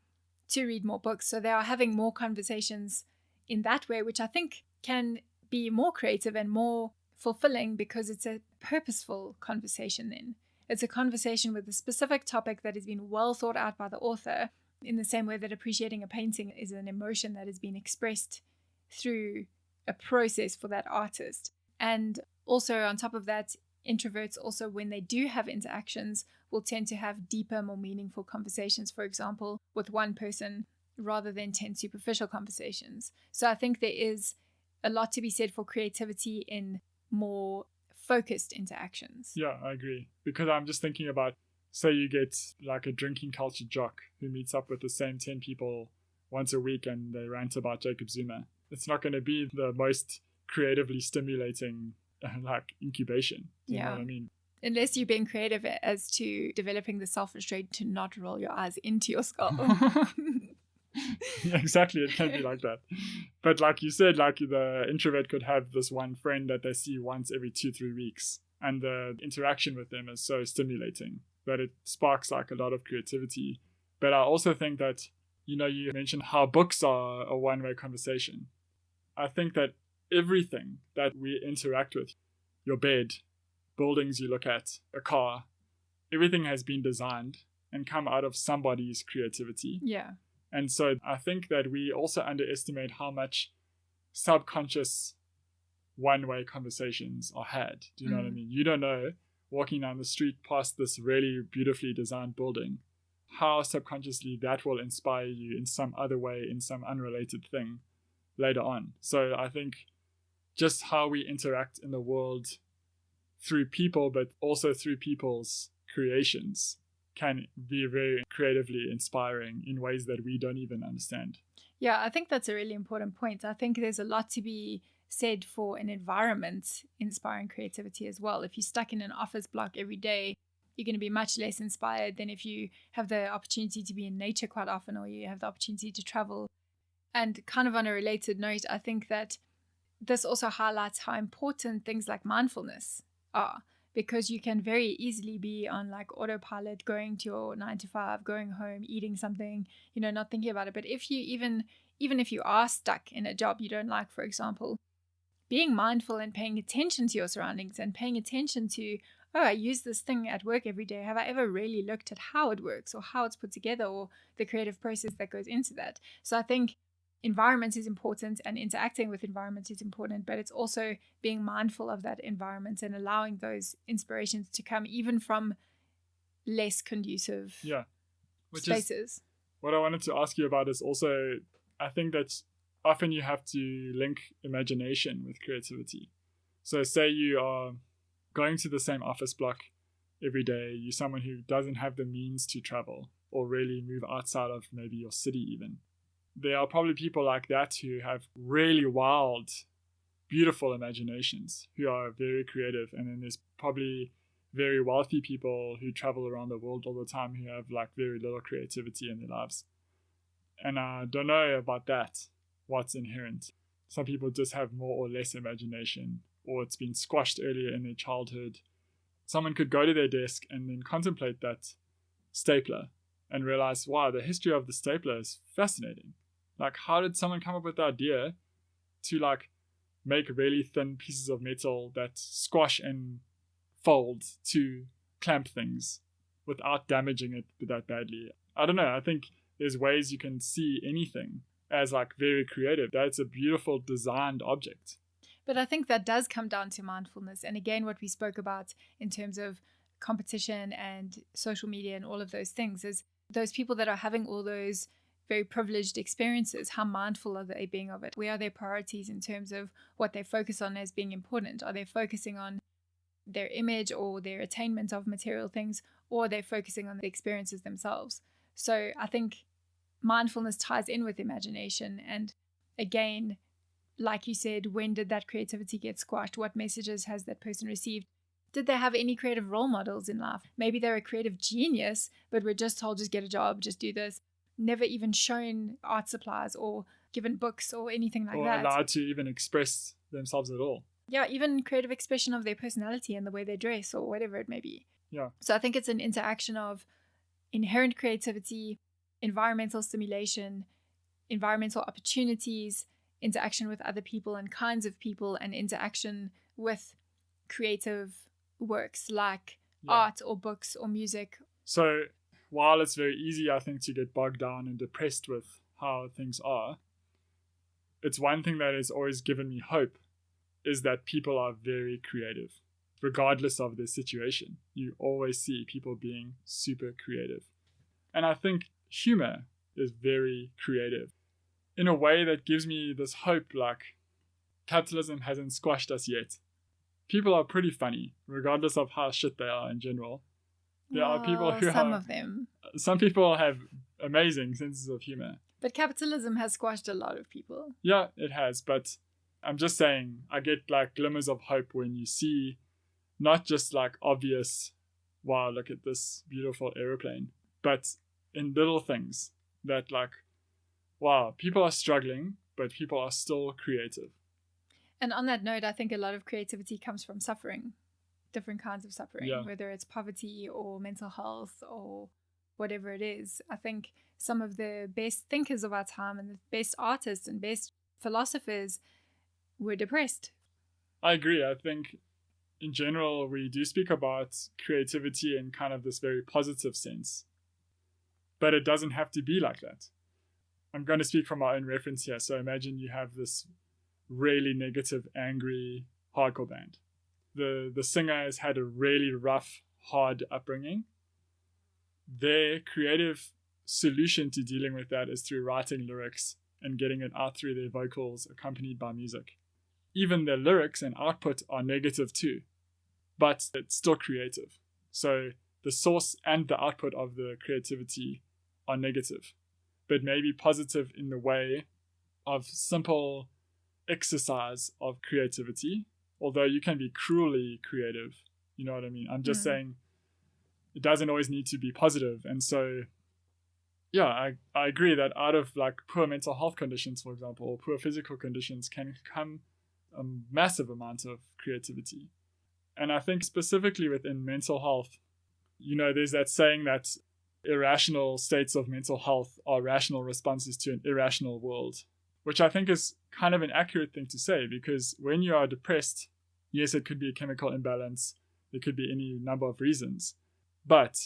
to read more books. So they are having more conversations in that way, which I think can be more creative and more fulfilling because it's a purposeful conversation then. It's a conversation with a specific topic that has been well thought out by the author, in the same way that appreciating a painting is an emotion that has been expressed through a process for that artist. And also on top of that, introverts also, when they do have interactions, will tend to have deeper, more meaningful conversations, for example, with one person rather than 10 superficial conversations. So I think there is a lot to be said for creativity in more focused interactions. Yeah, I agree. Because I'm just thinking about, say you get like a drinking culture jock who meets up with the same 10 people once a week and they rant about Jacob Zuma. It's not going to be the most creatively stimulating like incubation. You know what I mean? Unless you're being creative as to developing the self-restraint to not roll your eyes into your skull. Yeah, exactly, it can be like that. But like you said, like the introvert could have this one friend that they see once every 2-3 weeks, and the interaction with them is so stimulating that it sparks like a lot of creativity. But I also think that, you mentioned how books are a one-way conversation. I think that everything that we interact with, your bed, buildings you look at, a car, everything has been designed and come out of somebody's creativity. Yeah. And so I think that we also underestimate how much subconscious one-way conversations are had. Do you know what I mean? You don't know, walking down the street past this really beautifully designed building, how subconsciously that will inspire you in some other way, in some unrelated thing later on. So I think just how we interact in the world through people, but also through people's creations, can be very creatively inspiring in ways that we don't even understand. Yeah, I think that's a really important point. I think there's a lot to be said for an environment inspiring creativity as well. If you're stuck in an office block every day, you're going to be much less inspired than if you have the opportunity to be in nature quite often, or you have the opportunity to travel. And kind of on a related note, I think that this also highlights how important things like mindfulness are, because you can very easily be on like autopilot, going to your 9 to 5, going home, eating something, not thinking about it. But if you even if you are stuck in a job you don't like, for example, being mindful and paying attention to your surroundings and paying attention to, I use this thing at work every day. Have I ever really looked at how it works or how it's put together or the creative process that goes into that? So I think environment is important and interacting with environment is important, but it's also being mindful of that environment and allowing those inspirations to come even from less conducive spaces. Is what I wanted to ask you about is also, I think that often you have to link imagination with creativity. So say you are going to the same office block every day, you're someone who doesn't have the means to travel or really move outside of maybe your city even. There are probably people like that who have really wild, beautiful imaginations, who are very creative. And then there's probably very wealthy people who travel around the world all the time who have like very little creativity in their lives. And I don't know about that, what's inherent. Some people just have more or less imagination, or it's been squashed earlier in their childhood. Someone could go to their desk and then contemplate that stapler and realize, wow, the history of the stapler is fascinating. Like, how did someone come up with the idea to like make really thin pieces of metal that squash and fold to clamp things without damaging it that badly? I don't know. I think there's ways you can see anything as like very creative. That's a beautiful designed object. But I think that does come down to mindfulness. And again, what we spoke about in terms of competition and social media and all of those things is those people that are having all those very privileged experiences, how mindful are they being of it? Where are their priorities in terms of what they focus on as being important? Are they focusing on their image or their attainment of material things, or are they focusing on the experiences themselves? So I think mindfulness ties in with imagination. And again, like you said, when did that creativity get squashed? What messages has that person received? Did they have any creative role models in life? Maybe they're a creative genius, but we're just told, just get a job, just do this. Never even shown art supplies or given books or anything like or that. allowed to even express themselves at all. Yeah, even creative expression of their personality and the way they dress or whatever it may be. Yeah. So I think it's an interaction of inherent creativity, environmental stimulation, environmental opportunities, interaction with other people and kinds of people, and interaction with creative works like art or books or music. So while it's very easy, I think, to get bogged down and depressed with how things are, it's one thing that has always given me hope is that people are very creative. Regardless of their situation, you always see people being super creative. And I think humor is very creative in a way that gives me this hope, like capitalism hasn't squashed us yet. People are pretty funny, regardless of how shit they are in general. There are people who of them. Some people have amazing senses of humor. But capitalism has squashed a lot of people. Yeah, it has. But I'm just saying, I get like glimmers of hope when you see not just like obvious, wow, look at this beautiful aeroplane, but in little things that like, wow, people are struggling, but people are still creative. And on that note, I think a lot of creativity comes from suffering, different kinds of suffering, whether it's poverty or mental health or whatever it is. I think some of the best thinkers of our time and the best artists and best philosophers were depressed. I agree. I think in general, we do speak about creativity in kind of this very positive sense, but it doesn't have to be like that. I'm going to speak from my own reference here. So imagine you have this really negative, angry hardcore band. The singer has had a really rough, hard upbringing. Their creative solution to dealing with that is through writing lyrics and getting it out through their vocals accompanied by music. Even their lyrics and output are negative too, but it's still creative. So the source and the output of the creativity are negative, but maybe positive in the way of simple exercise of creativity, although you can be cruelly creative. You know what I mean? I'm just saying it doesn't always need to be positive. And so, yeah, I agree that out of like poor mental health conditions, for example, or poor physical conditions can come a massive amount of creativity. And I think specifically within mental health, you know, there's that saying that irrational states of mental health are rational responses to an irrational world, which I think is kind of an accurate thing to say, because when you are depressed, yes, it could be a chemical imbalance. There could be any number of reasons, but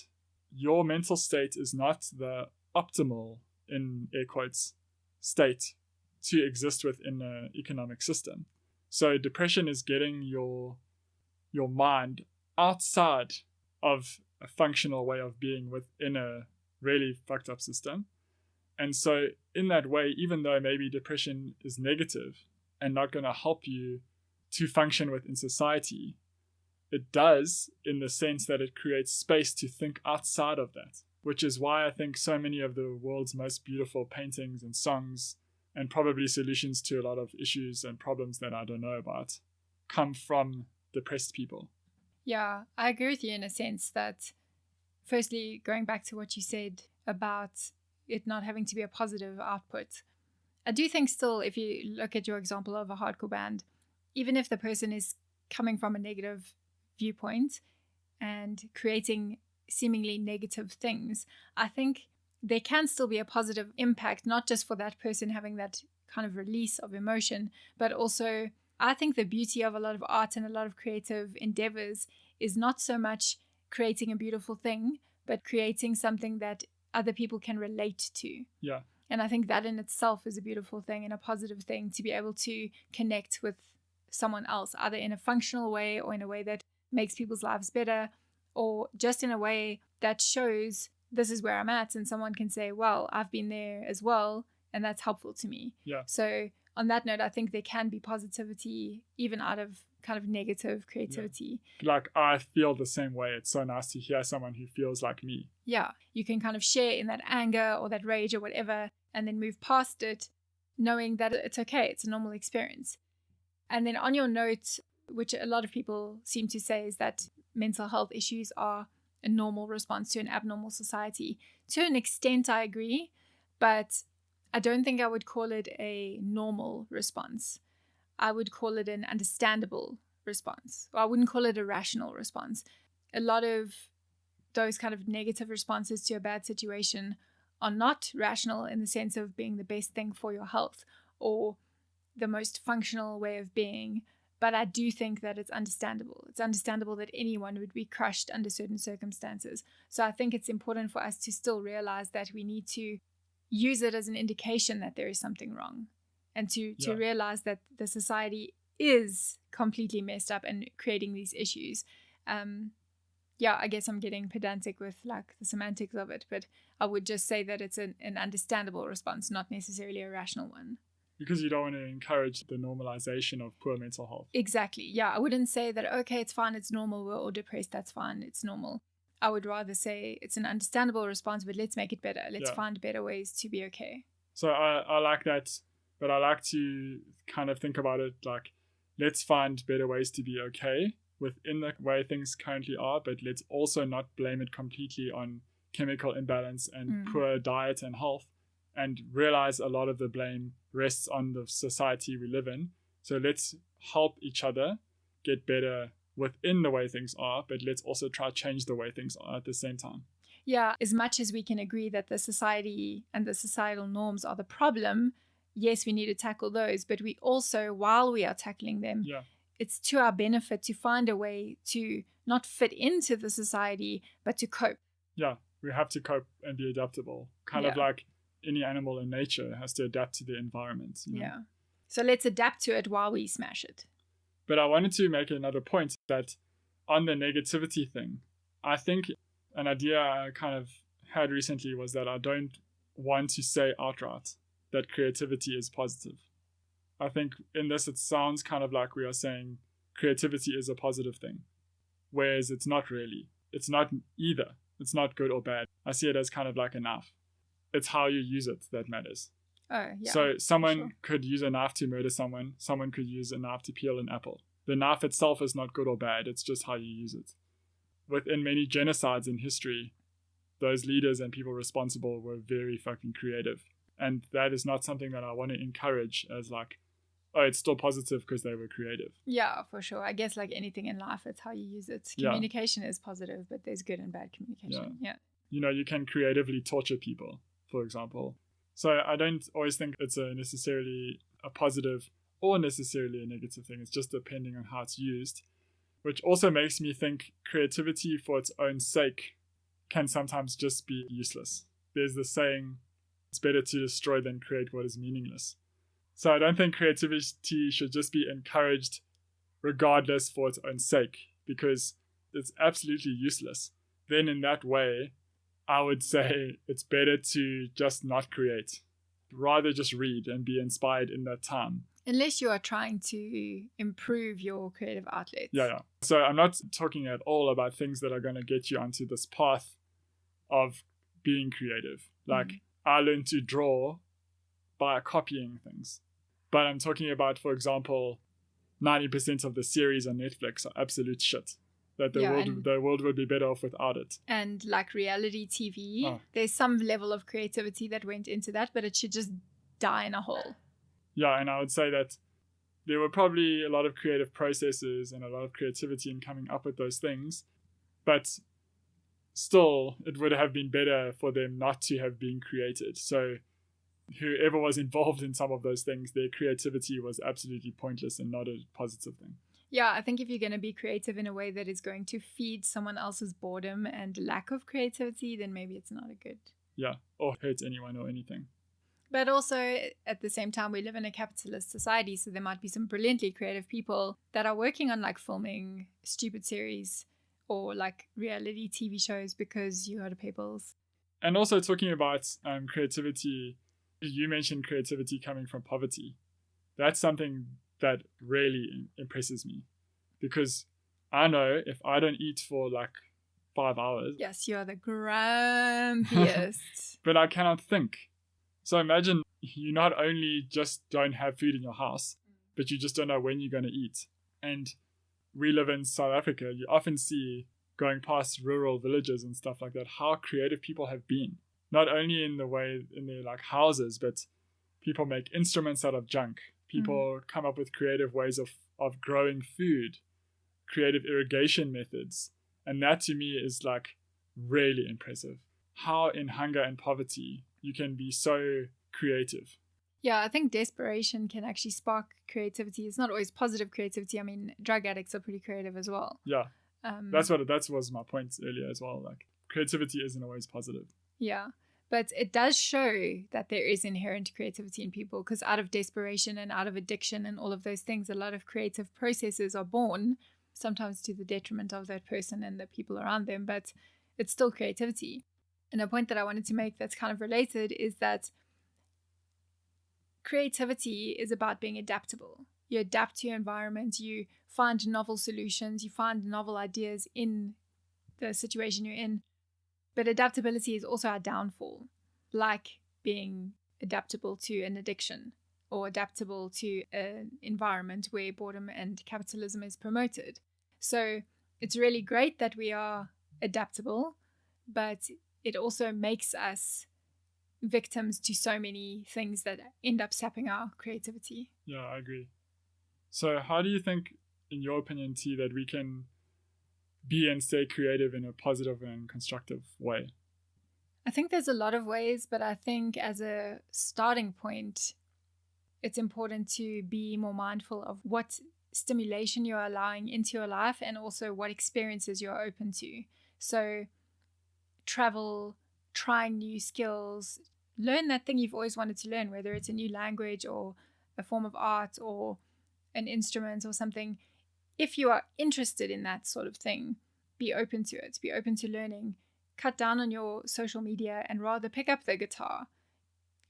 your mental state is not the optimal, in air quotes, state to exist within an economic system. So depression is getting your mind outside of a functional way of being within a really fucked up system. And so in that way, even though maybe depression is negative and not going to help you to function within society, it does in the sense that it creates space to think outside of that, which is why I think so many of the world's most beautiful paintings and songs and probably solutions to a lot of issues and problems that I don't know about come from depressed people. Yeah, I agree with you in a sense that, firstly, going back to what you said about it not having to be a positive output, I do think still, if you look at your example of a hardcore band, even if the person is coming from a negative viewpoint and creating seemingly negative things, I think there can still be a positive impact, not just for that person having that kind of release of emotion, but also I think the beauty of a lot of art and a lot of creative endeavors is not so much creating a beautiful thing, but creating something that other people can relate to. Yeah. And I think that in itself is a beautiful thing and a positive thing, to be able to connect with someone else, either in a functional way or in a way that makes people's lives better, or just in a way that shows this is where I'm at, and someone can say, well, I've been there as well, and that's helpful to me. Yeah. So on that note, I think there can be positivity even out of kind of negative creativity. Yeah. Like, I feel the same way. It's so nice to hear someone who feels like me. Yeah. You can kind of share in that anger or that rage or whatever, and then move past it knowing that it's okay, it's a normal experience. And then on your note, which a lot of people seem to say, is that mental health issues are a normal response to an abnormal society. To an extent, I agree, but I don't think I would call it a normal response. I would call it an understandable response. Or I wouldn't call it a rational response. A lot of those kind of negative responses to a bad situation are not rational in the sense of being the best thing for your health or the most functional way of being. But I do think that it's understandable. It's understandable that anyone would be crushed under certain circumstances. So I think it's important for us to still realize that we need to use it as an indication that there is something wrong, and to realize that the society is completely messed up and creating these issues. I guess I'm getting pedantic with like the semantics of it, but I would just say that it's an understandable response, not necessarily a rational one. Because you don't want to encourage the normalization of poor mental health. Exactly. Yeah, I wouldn't say that, okay, it's fine, it's normal, we're all depressed, that's fine, it's normal. I would rather say it's an understandable response, but let's make it better. Let's find better ways to be okay. So I like that, but I like to kind of think about it like, let's find better ways to be okay within the way things currently are, but let's also not blame it completely on chemical imbalance and poor diet and health, and realize a lot of the blame rests on the society we live in. So let's help each other get better within the way things are, but let's also try to change the way things are at the same time. Yeah, as much as we can agree that the society and the societal norms are the problem, yes, we need to tackle those, but we also, while we are tackling them, it's to our benefit to find a way to not fit into the society, but to cope. Yeah, we have to cope and be adaptable. Kind of like any animal in nature has to adapt to the environment. You know? Yeah. So let's adapt to it while we smash it. But I wanted to make another point that on the negativity thing, I think an idea I kind of had recently was that I don't want to say outright that creativity is positive. I think in this, it sounds kind of like we are saying creativity is a positive thing, whereas it's not really. It's not either. It's not good or bad. I see it as kind of like a knife. It's how you use it that matters. Oh, yeah. So someone could use a knife to murder someone. Someone could use a knife to peel an apple. The knife itself is not good or bad. It's just how you use it. Within many genocides in history, those leaders and people responsible were very fucking creative. And that is not something that I want to encourage as like, oh, it's still positive because they were creative. Yeah, for sure. I guess like anything in life, it's how you use it. Communication is positive, but there's good and bad communication. Yeah. You know, you can creatively torture people, for example. So I don't always think it's necessarily a positive or necessarily a negative thing. It's just depending on how it's used, which also makes me think creativity for its own sake can sometimes just be useless. There's the saying, it's better to destroy than create what is meaningless. So I don't think creativity should just be encouraged regardless for its own sake, because it's absolutely useless. Then in that way, I would say it's better to just not create, rather just read and be inspired in that time. Unless you are trying to improve your creative outlets. Yeah. So I'm not talking at all about things that are going to get you onto this path of being creative. Like I learned to draw by copying things. But I'm talking about, for example, 90% of the series on Netflix are absolute shit. That the world would be better off without it. And like reality TV, there's some level of creativity that went into that, but it should just die in a hole. Yeah, and I would say that there were probably a lot of creative processes and a lot of creativity in coming up with those things, but still, it would have been better for them not to have been created. So whoever was involved in some of those things, their creativity was absolutely pointless and not a positive thing. Yeah, I think if you're going to be creative in a way that is going to feed someone else's boredom and lack of creativity, then maybe it's not a good... Yeah, or hurt anyone or anything. But also, at the same time, we live in a capitalist society, so there might be some brilliantly creative people that are working on like filming stupid series or like reality TV shows because you got to pay bills. And also talking about creativity, you mentioned creativity coming from poverty. That's something that really impresses me, because I know if I don't eat for like 5 hours... Yes, you are the grumpiest. But I cannot think. So imagine you not only just don't have food in your house, but you just don't know when you're going to eat. And we live in South Africa. You often see, going past rural villages and stuff like that, how creative people have been. Not only in the way in their like houses, but people make instruments out of junk. People come up with creative ways of growing food, creative irrigation methods. And that to me is like really impressive. How in hunger and poverty you can be so creative. Yeah, I think desperation can actually spark creativity. It's not always positive creativity. I mean, drug addicts are pretty creative as well. Yeah, that was my point earlier as well. Like, creativity isn't always positive. Yeah, but it does show that there is inherent creativity in people, because out of desperation and out of addiction and all of those things, a lot of creative processes are born, sometimes to the detriment of that person and the people around them, but it's still creativity. And a point that I wanted to make that's kind of related is that creativity is about being adaptable. You adapt to your environment, you find novel solutions, you find novel ideas in the situation you're in. But adaptability is also our downfall, like being adaptable to an addiction or adaptable to an environment where boredom and capitalism is promoted. So it's really great that we are adaptable, but it also makes us victims to so many things that end up sapping our creativity. Yeah, I agree. So how do you think, in your opinion, T, that we can be and stay creative in a positive and constructive way? I think there's a lot of ways, but I think as a starting point, it's important to be more mindful of what stimulation you're allowing into your life and also what experiences you're open to. So travel, trying new skills, learn that thing you've always wanted to learn, whether it's a new language or a form of art or an instrument or something. If you are interested in that sort of thing, be open to it, be open to learning. Cut down on your social media and rather pick up the guitar.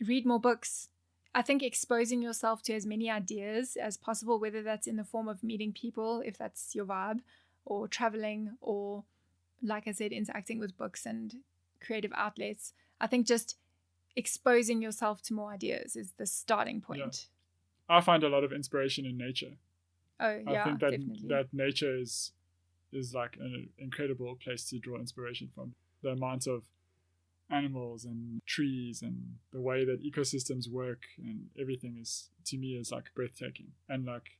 Read more books. I think exposing yourself to as many ideas as possible, whether that's in the form of meeting people, if that's your vibe, or traveling, or, like I said, interacting with books and creative outlets. I think just exposing yourself to more ideas is the starting point. Yeah. I find a lot of inspiration in nature. Oh, yeah, I think that definitely. that nature is like an incredible place to draw inspiration from. The amount of animals and trees and the way that ecosystems work and everything is, to me, is like breathtaking, and like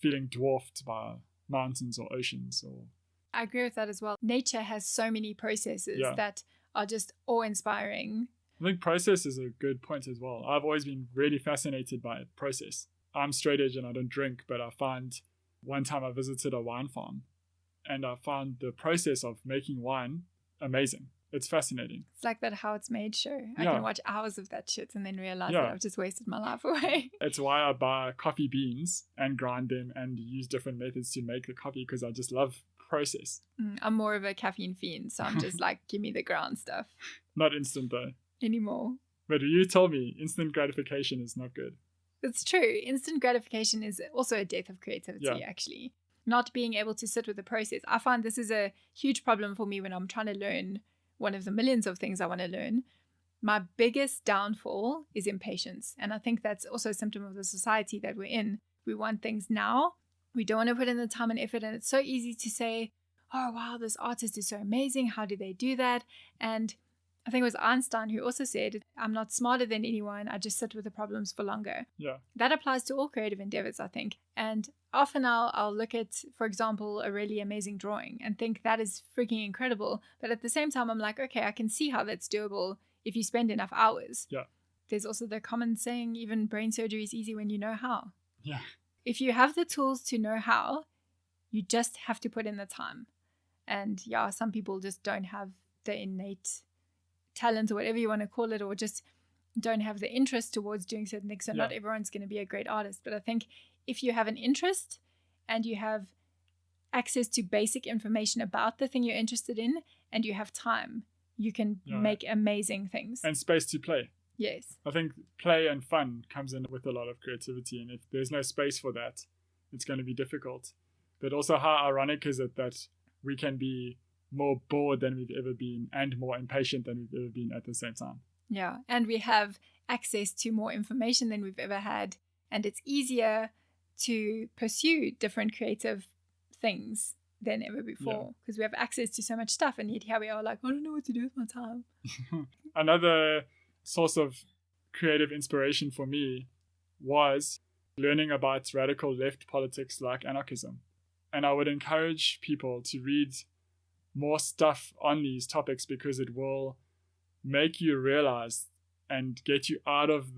feeling dwarfed by mountains or oceans. Or I agree with that as well. Nature has so many processes that are just awe-inspiring. I think process is a good point as well. I've always been really fascinated by process. I'm straight edge and I don't drink, but I find one time I visited a wine farm and I found the process of making wine amazing. It's fascinating. It's like that How It's Made show. I can watch hours of that shit and then realize that I've just wasted my life away. It's why I buy coffee beans and grind them and use different methods to make the coffee, because I just love process. I'm more of a caffeine fiend, so I'm just like, give me the ground stuff. Not instant though. Anymore. But you told me instant gratification is not good. It's true. Instant gratification is also a death of creativity, actually. Not being able to sit with the process. I find this is a huge problem for me when I'm trying to learn one of the millions of things I want to learn. My biggest downfall is impatience. And I think that's also a symptom of the society that we're in. We want things now. We don't want to put in the time and effort. And it's so easy to say, oh, wow, this artist is so amazing. How do they do that? And I think it was Einstein who also said, I'm not smarter than anyone. I just sit with the problems for longer. Yeah. That applies to all creative endeavors, I think. And often I'll look at, for example, a really amazing drawing and think that is freaking incredible. But at the same time, I'm like, okay, I can see how that's doable if you spend enough hours. Yeah. There's also the common saying, even brain surgery is easy when you know how. Yeah. If you have the tools to know how, you just have to put in the time. And yeah, some people just don't have the innate talent or whatever you want to call it, or just don't have the interest towards doing certain things. So not everyone's going to be a great artist. But I think if you have an interest and you have access to basic information about the thing you're interested in and you have time, you can make amazing things. And space to play. Yes. I think play and fun comes in with a lot of creativity. And if there's no space for that, it's going to be difficult. But also, how ironic is it that we can be more bored than we've ever been and more impatient than we've ever been at the same time? Yeah. And we have access to more information than we've ever had. And it's easier to pursue different creative things than ever before because we have access to so much stuff. And yet here we are like, I don't know what to do with my time. Another source of creative inspiration for me was learning about radical left politics like anarchism. And I would encourage people to read more stuff on these topics because it will make you realize and get you out of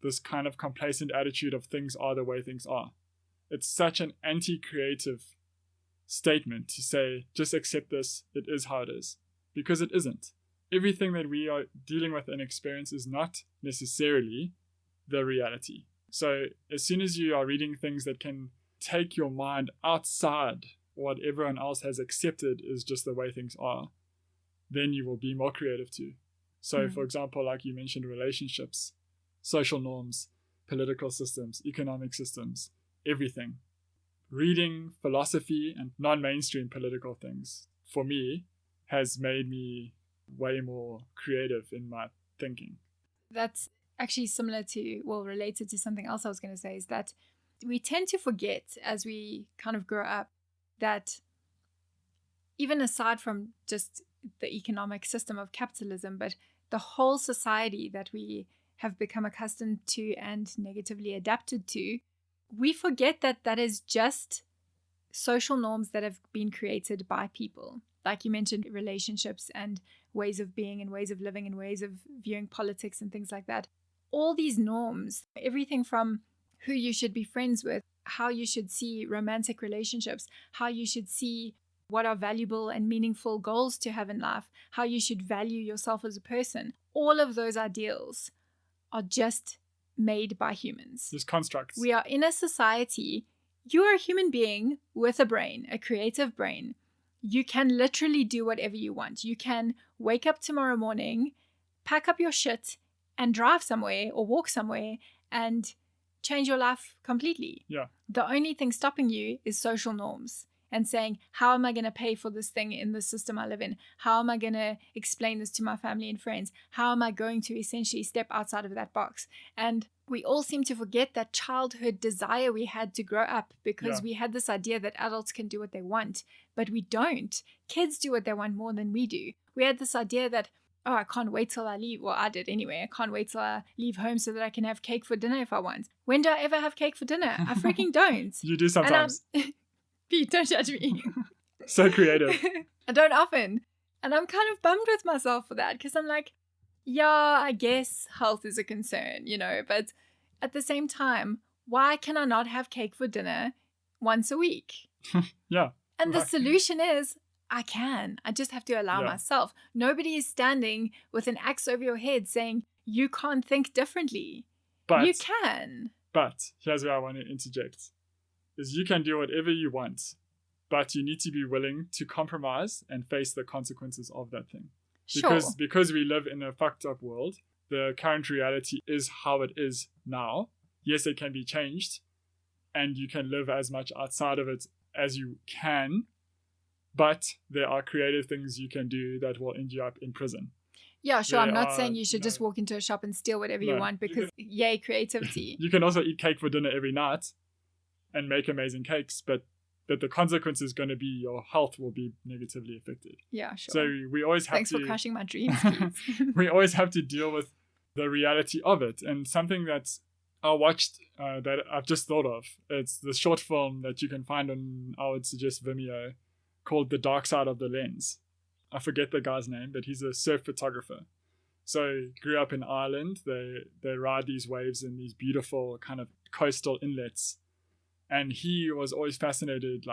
this kind of complacent attitude of things are the way things are. It's such an anti-creative statement to say, just accept this, it is how it is. Because it isn't. Everything that we are dealing with and experience is not necessarily the reality. So as soon as you are reading things that can take your mind outside what everyone else has accepted is just the way things are, then you will be more creative too. So for example, like you mentioned, relationships, social norms, political systems, economic systems, everything. Reading philosophy and non-mainstream political things, for me, has made me way more creative in my thinking. That's actually similar to, well, related to something else I was going to say, is that we tend to forget as we kind of grow up that even aside from just the economic system of capitalism, but the whole society that we have become accustomed to and negatively adapted to, we forget that that is just social norms that have been created by people. Like you mentioned, relationships and ways of being and ways of living and ways of viewing politics and things like that. All these norms, everything from who you should be friends with, how you should see romantic relationships, how you should see what are valuable and meaningful goals to have in life, how you should value yourself as a person. All of those ideals are just made by humans. Just constructs. We are in a society. You are a human being with a brain, a creative brain. You can literally do whatever you want. You can wake up tomorrow morning, pack up your shit, and drive somewhere or walk somewhere and change your life completely. Yeah. The only thing stopping you is social norms and saying, how am I going to pay for this thing in the system I live in? How am I going to explain this to my family and friends? How am I going to essentially step outside of that box? And we all seem to forget that childhood desire we had to grow up because we had this idea that adults can do what they want, but we don't. Kids do what they want more than we do. We had this idea that, oh, I can't wait till I leave. Well, I did anyway. I can't wait till I leave home so that I can have cake for dinner if I want. When do I ever have cake for dinner? I freaking don't. You do sometimes. Pete, don't judge me. So creative. I don't often. And I'm kind of bummed with myself for that because I'm like, yeah, I guess health is a concern, but at the same time, why can I not have cake for dinner once a week? Yeah. And the solution is I can. I just have to allow myself. Nobody is standing with an axe over your head saying you can't think differently. But you can. But here's where I want to interject. Is you can do whatever you want, but you need to be willing to compromise and face the consequences of that thing. Because we live in a fucked up world, the current reality is how it is now. Yes, it can be changed, and you can live as much outside of it as you can, but there are creative things you can do that will end you up in prison. Yeah, sure. I'm not saying you should just walk into a shop and steal whatever you want because, yay, creativity. You can also eat cake for dinner every night and make amazing cakes, but the consequence is going to be your health will be negatively affected. Yeah, sure. So we always have Thanks for crushing my dreams, we always have to deal with the reality of it. And something that I watched that I've just thought of, it's the short film that you can find on, I would suggest, Vimeo, called The Dark Side of the Lens. I forget the guy's name, but he's a surf photographer. So grew up in Ireland. They ride these waves in these beautiful kind of coastal inlets. And he was always fascinated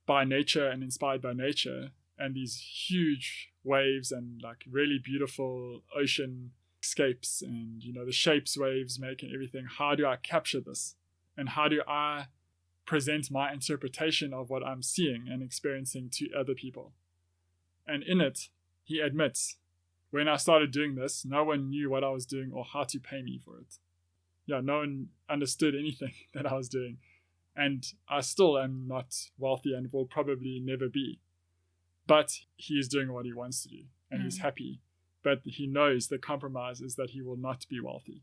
by nature and inspired by nature and these huge waves and really beautiful ocean escapes and the shapes waves make and everything. How do I capture this? And how do I present my interpretation of what I'm seeing and experiencing to other people? And in it, he admits, when I started doing this, no one knew what I was doing or how to pay me for it. Yeah, no one understood anything that I was doing. And I still am not wealthy and will probably never be. But he is doing what he wants to do. And he's happy. but he knows the compromise is that he will not be wealthy.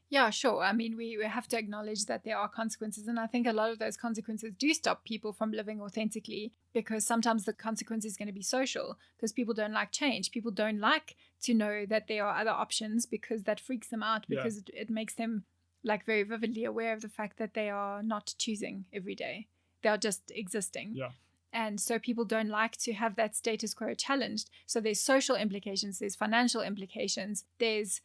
Yeah, sure. I mean, we have to acknowledge that there are consequences. And I think a lot of those consequences do stop people from living authentically, because sometimes the consequence is going to be social, because people don't like change. People don't like to know that there are other options, because that freaks them out, because it makes them like very vividly aware of the fact that they are not choosing every day. They are just existing. Yeah. And so people don't like to have that status quo challenged. So there's social implications, there's financial implications, there's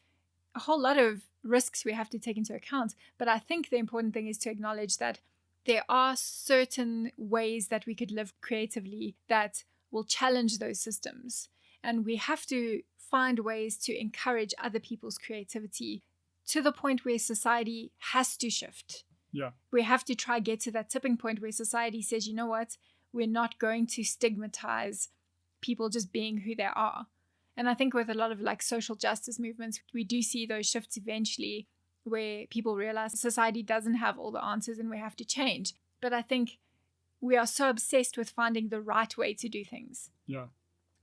a whole lot of risks we have to take into account. But I think the important thing is to acknowledge that there are certain ways that we could live creatively that will challenge those systems. And we have to find ways to encourage other people's creativity to the point where society has to shift. Yeah. We have to try get to that tipping point where society says, you know what, we're not going to stigmatize people just being who they are. And I think with a lot of like social justice movements, we do see those shifts eventually where people realize society doesn't have all the answers and we have to change. But I think we are so obsessed with finding the right way to do things. Yeah.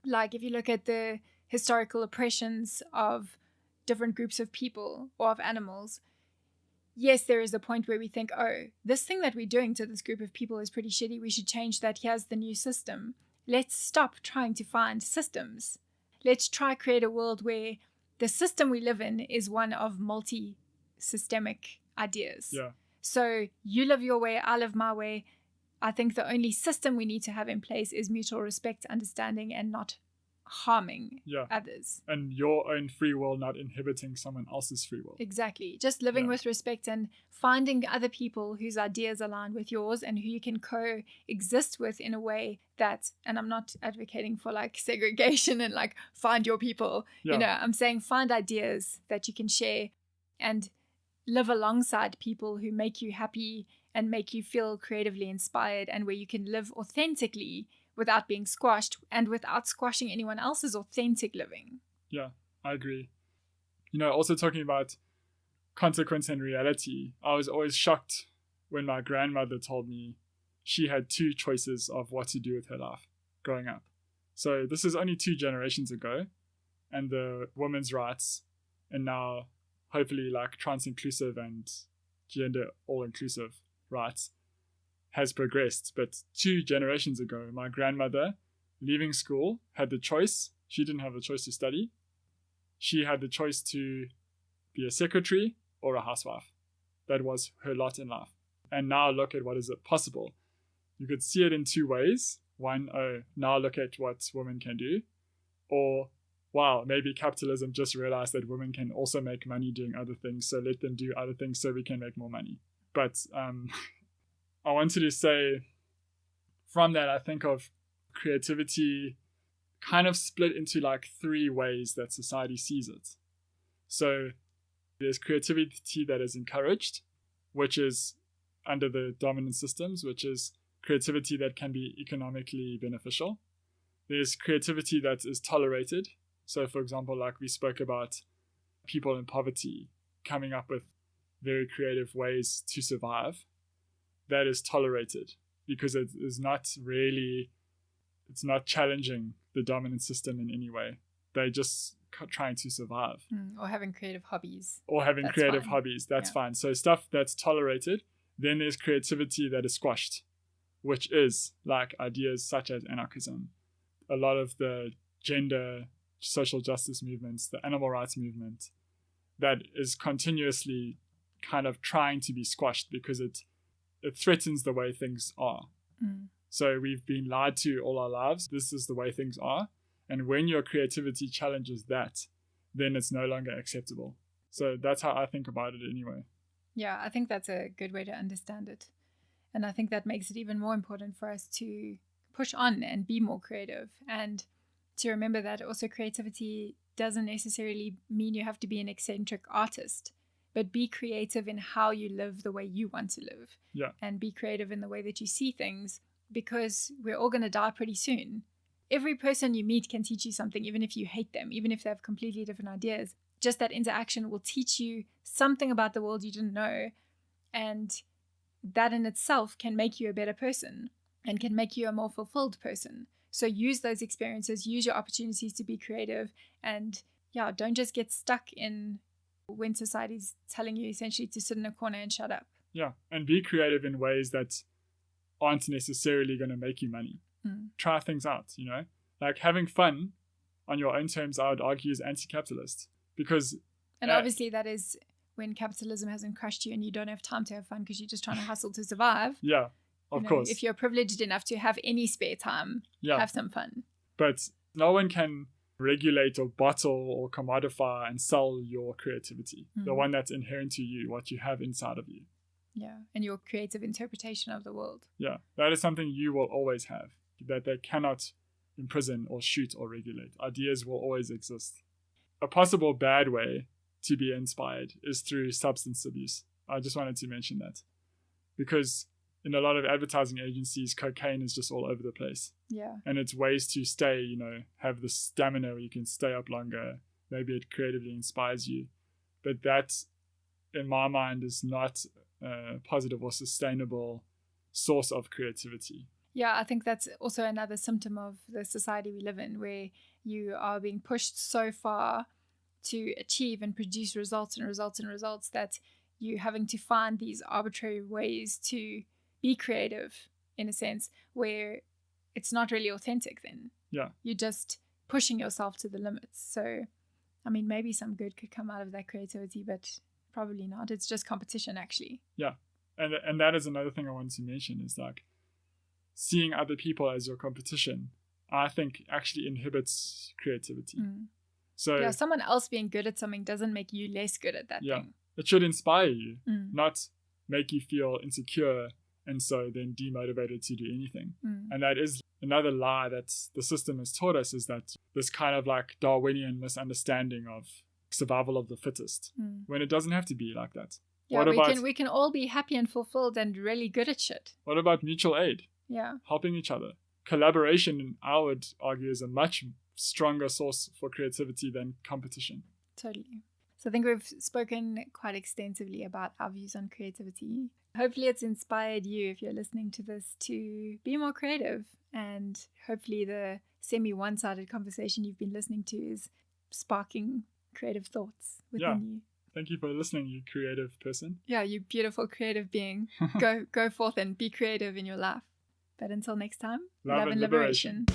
Like if you look at the historical oppressions of different groups of people or of animals, yes, there is a point where we think, oh, this thing that we're doing to this group of people is pretty shitty. We should change that. Here's the new system. Let's stop trying to find systems. Let's try create a world where the system we live in is one of multi-systemic ideas. Yeah. So you live your way, I live my way. I think the only system we need to have in place is mutual respect, understanding, and not harming others. And your own free will not inhibiting someone else's free will. Exactly. Just living with respect and finding other people whose ideas align with yours and who you can coexist with in a way that, and I'm not advocating for like segregation and like find your people, you know, I'm saying find ideas that you can share and live alongside people who make you happy and make you feel creatively inspired, and where you can live authentically without being squashed and without squashing anyone else's authentic living. Yeah, I agree. You know, also talking about consequence and reality, I was always shocked when my grandmother told me she had two choices of what to do with her life growing up. So this is only 2 generations ago, and the women's rights, and now hopefully like trans-inclusive and gender all-inclusive rights, has progressed. But 2 generations ago, my grandmother, leaving school, had the choice. She didn't have the choice to study. She had the choice to be a secretary or a housewife. That was her lot in life. And now look at what is possible. You could see it in 2 ways. One, oh, now look at what women can do. Or, wow, maybe capitalism just realized that women can also make money doing other things, so let them do other things so we can make more money. But I wanted to say, from that, I think of creativity kind of split into like 3 ways that society sees it. So there's creativity that is encouraged, which is under the dominant systems, which is creativity that can be economically beneficial. There's creativity that is tolerated. So for example, like we spoke about people in poverty coming up with very creative ways to survive. That is tolerated because it is not really, it's not challenging the dominant system in any way. They're just trying to survive. Or having creative hobbies. That's fine. So stuff that's tolerated. Then there's creativity that is squashed, which is like ideas such as anarchism. A lot of the gender social justice movements, the animal rights movement, that is continuously kind of trying to be squashed because it threatens the way things are. So we've been lied to all our lives. This is the way things are. And when your creativity challenges that, then it's no longer acceptable. So that's how I think about it anyway. Yeah, I think that's a good way to understand it. And I think that makes it even more important for us to push on and be more creative, and to remember that also creativity doesn't necessarily mean you have to be an eccentric artist, but be creative in how you live the way you want to live. Yeah. And be creative in the way that you see things, because we're all going to die pretty soon. Every person you meet can teach you something, even if you hate them, even if they have completely different ideas. Just that interaction will teach you something about the world you didn't know. And that in itself can make you a better person and can make you a more fulfilled person. So use those experiences, use your opportunities to be creative, and don't just get stuck in when society's telling you essentially to sit in a corner and shut up. Yeah, and be creative in ways that aren't necessarily going to make you money. Try things out, like having fun on your own terms, I would argue, is anti-capitalist, because obviously that is when capitalism hasn't crushed you and you don't have time to have fun because you're just trying to hustle to survive. Yeah, of course. If you're privileged enough to have any spare time, have some fun. But no one can regulate or bottle or commodify and sell your creativity, the one that's inherent to you, what you have inside of you. Yeah, and your creative interpretation of the world. Yeah, that is something you will always have, that they cannot imprison or shoot or regulate. Ideas will always exist. A possible bad way to be inspired is through substance abuse. I just wanted to mention that, because in a lot of advertising agencies, cocaine is just all over the place. Yeah. And it's ways to stay, have the stamina where you can stay up longer. Maybe it creatively inspires you. But that, in my mind, is not a positive or sustainable source of creativity. Yeah, I think that's also another symptom of the society we live in, where you are being pushed so far to achieve and produce results and results and results that you're having to find these arbitrary ways to be creative, in a sense, where it's not really authentic then. Yeah. You're just pushing yourself to the limits. So, I mean, maybe some good could come out of that creativity, but probably not. It's just competition, actually. Yeah. And that is another thing I wanted to mention, is like seeing other people as your competition, I think actually inhibits creativity. So someone else being good at something doesn't make you less good at that thing. It should inspire you, not make you feel insecure and so then demotivated to do anything. And that is another lie that the system has taught us, is that this kind of like Darwinian misunderstanding of survival of the fittest, when it doesn't have to be like that. Yeah, we can all be happy and fulfilled and really good at shit. What about mutual aid? Yeah. Helping each other. Collaboration, I would argue, is a much stronger source for creativity than competition. Totally. So I think we've spoken quite extensively about our views on creativity. Hopefully it's inspired you, if you're listening to this, to be more creative. And hopefully the semi-one-sided conversation you've been listening to is sparking creative thoughts within you. Thank you for listening, you creative person. Yeah, you beautiful creative being. Go forth and be creative in your life. But until next time, love and liberation.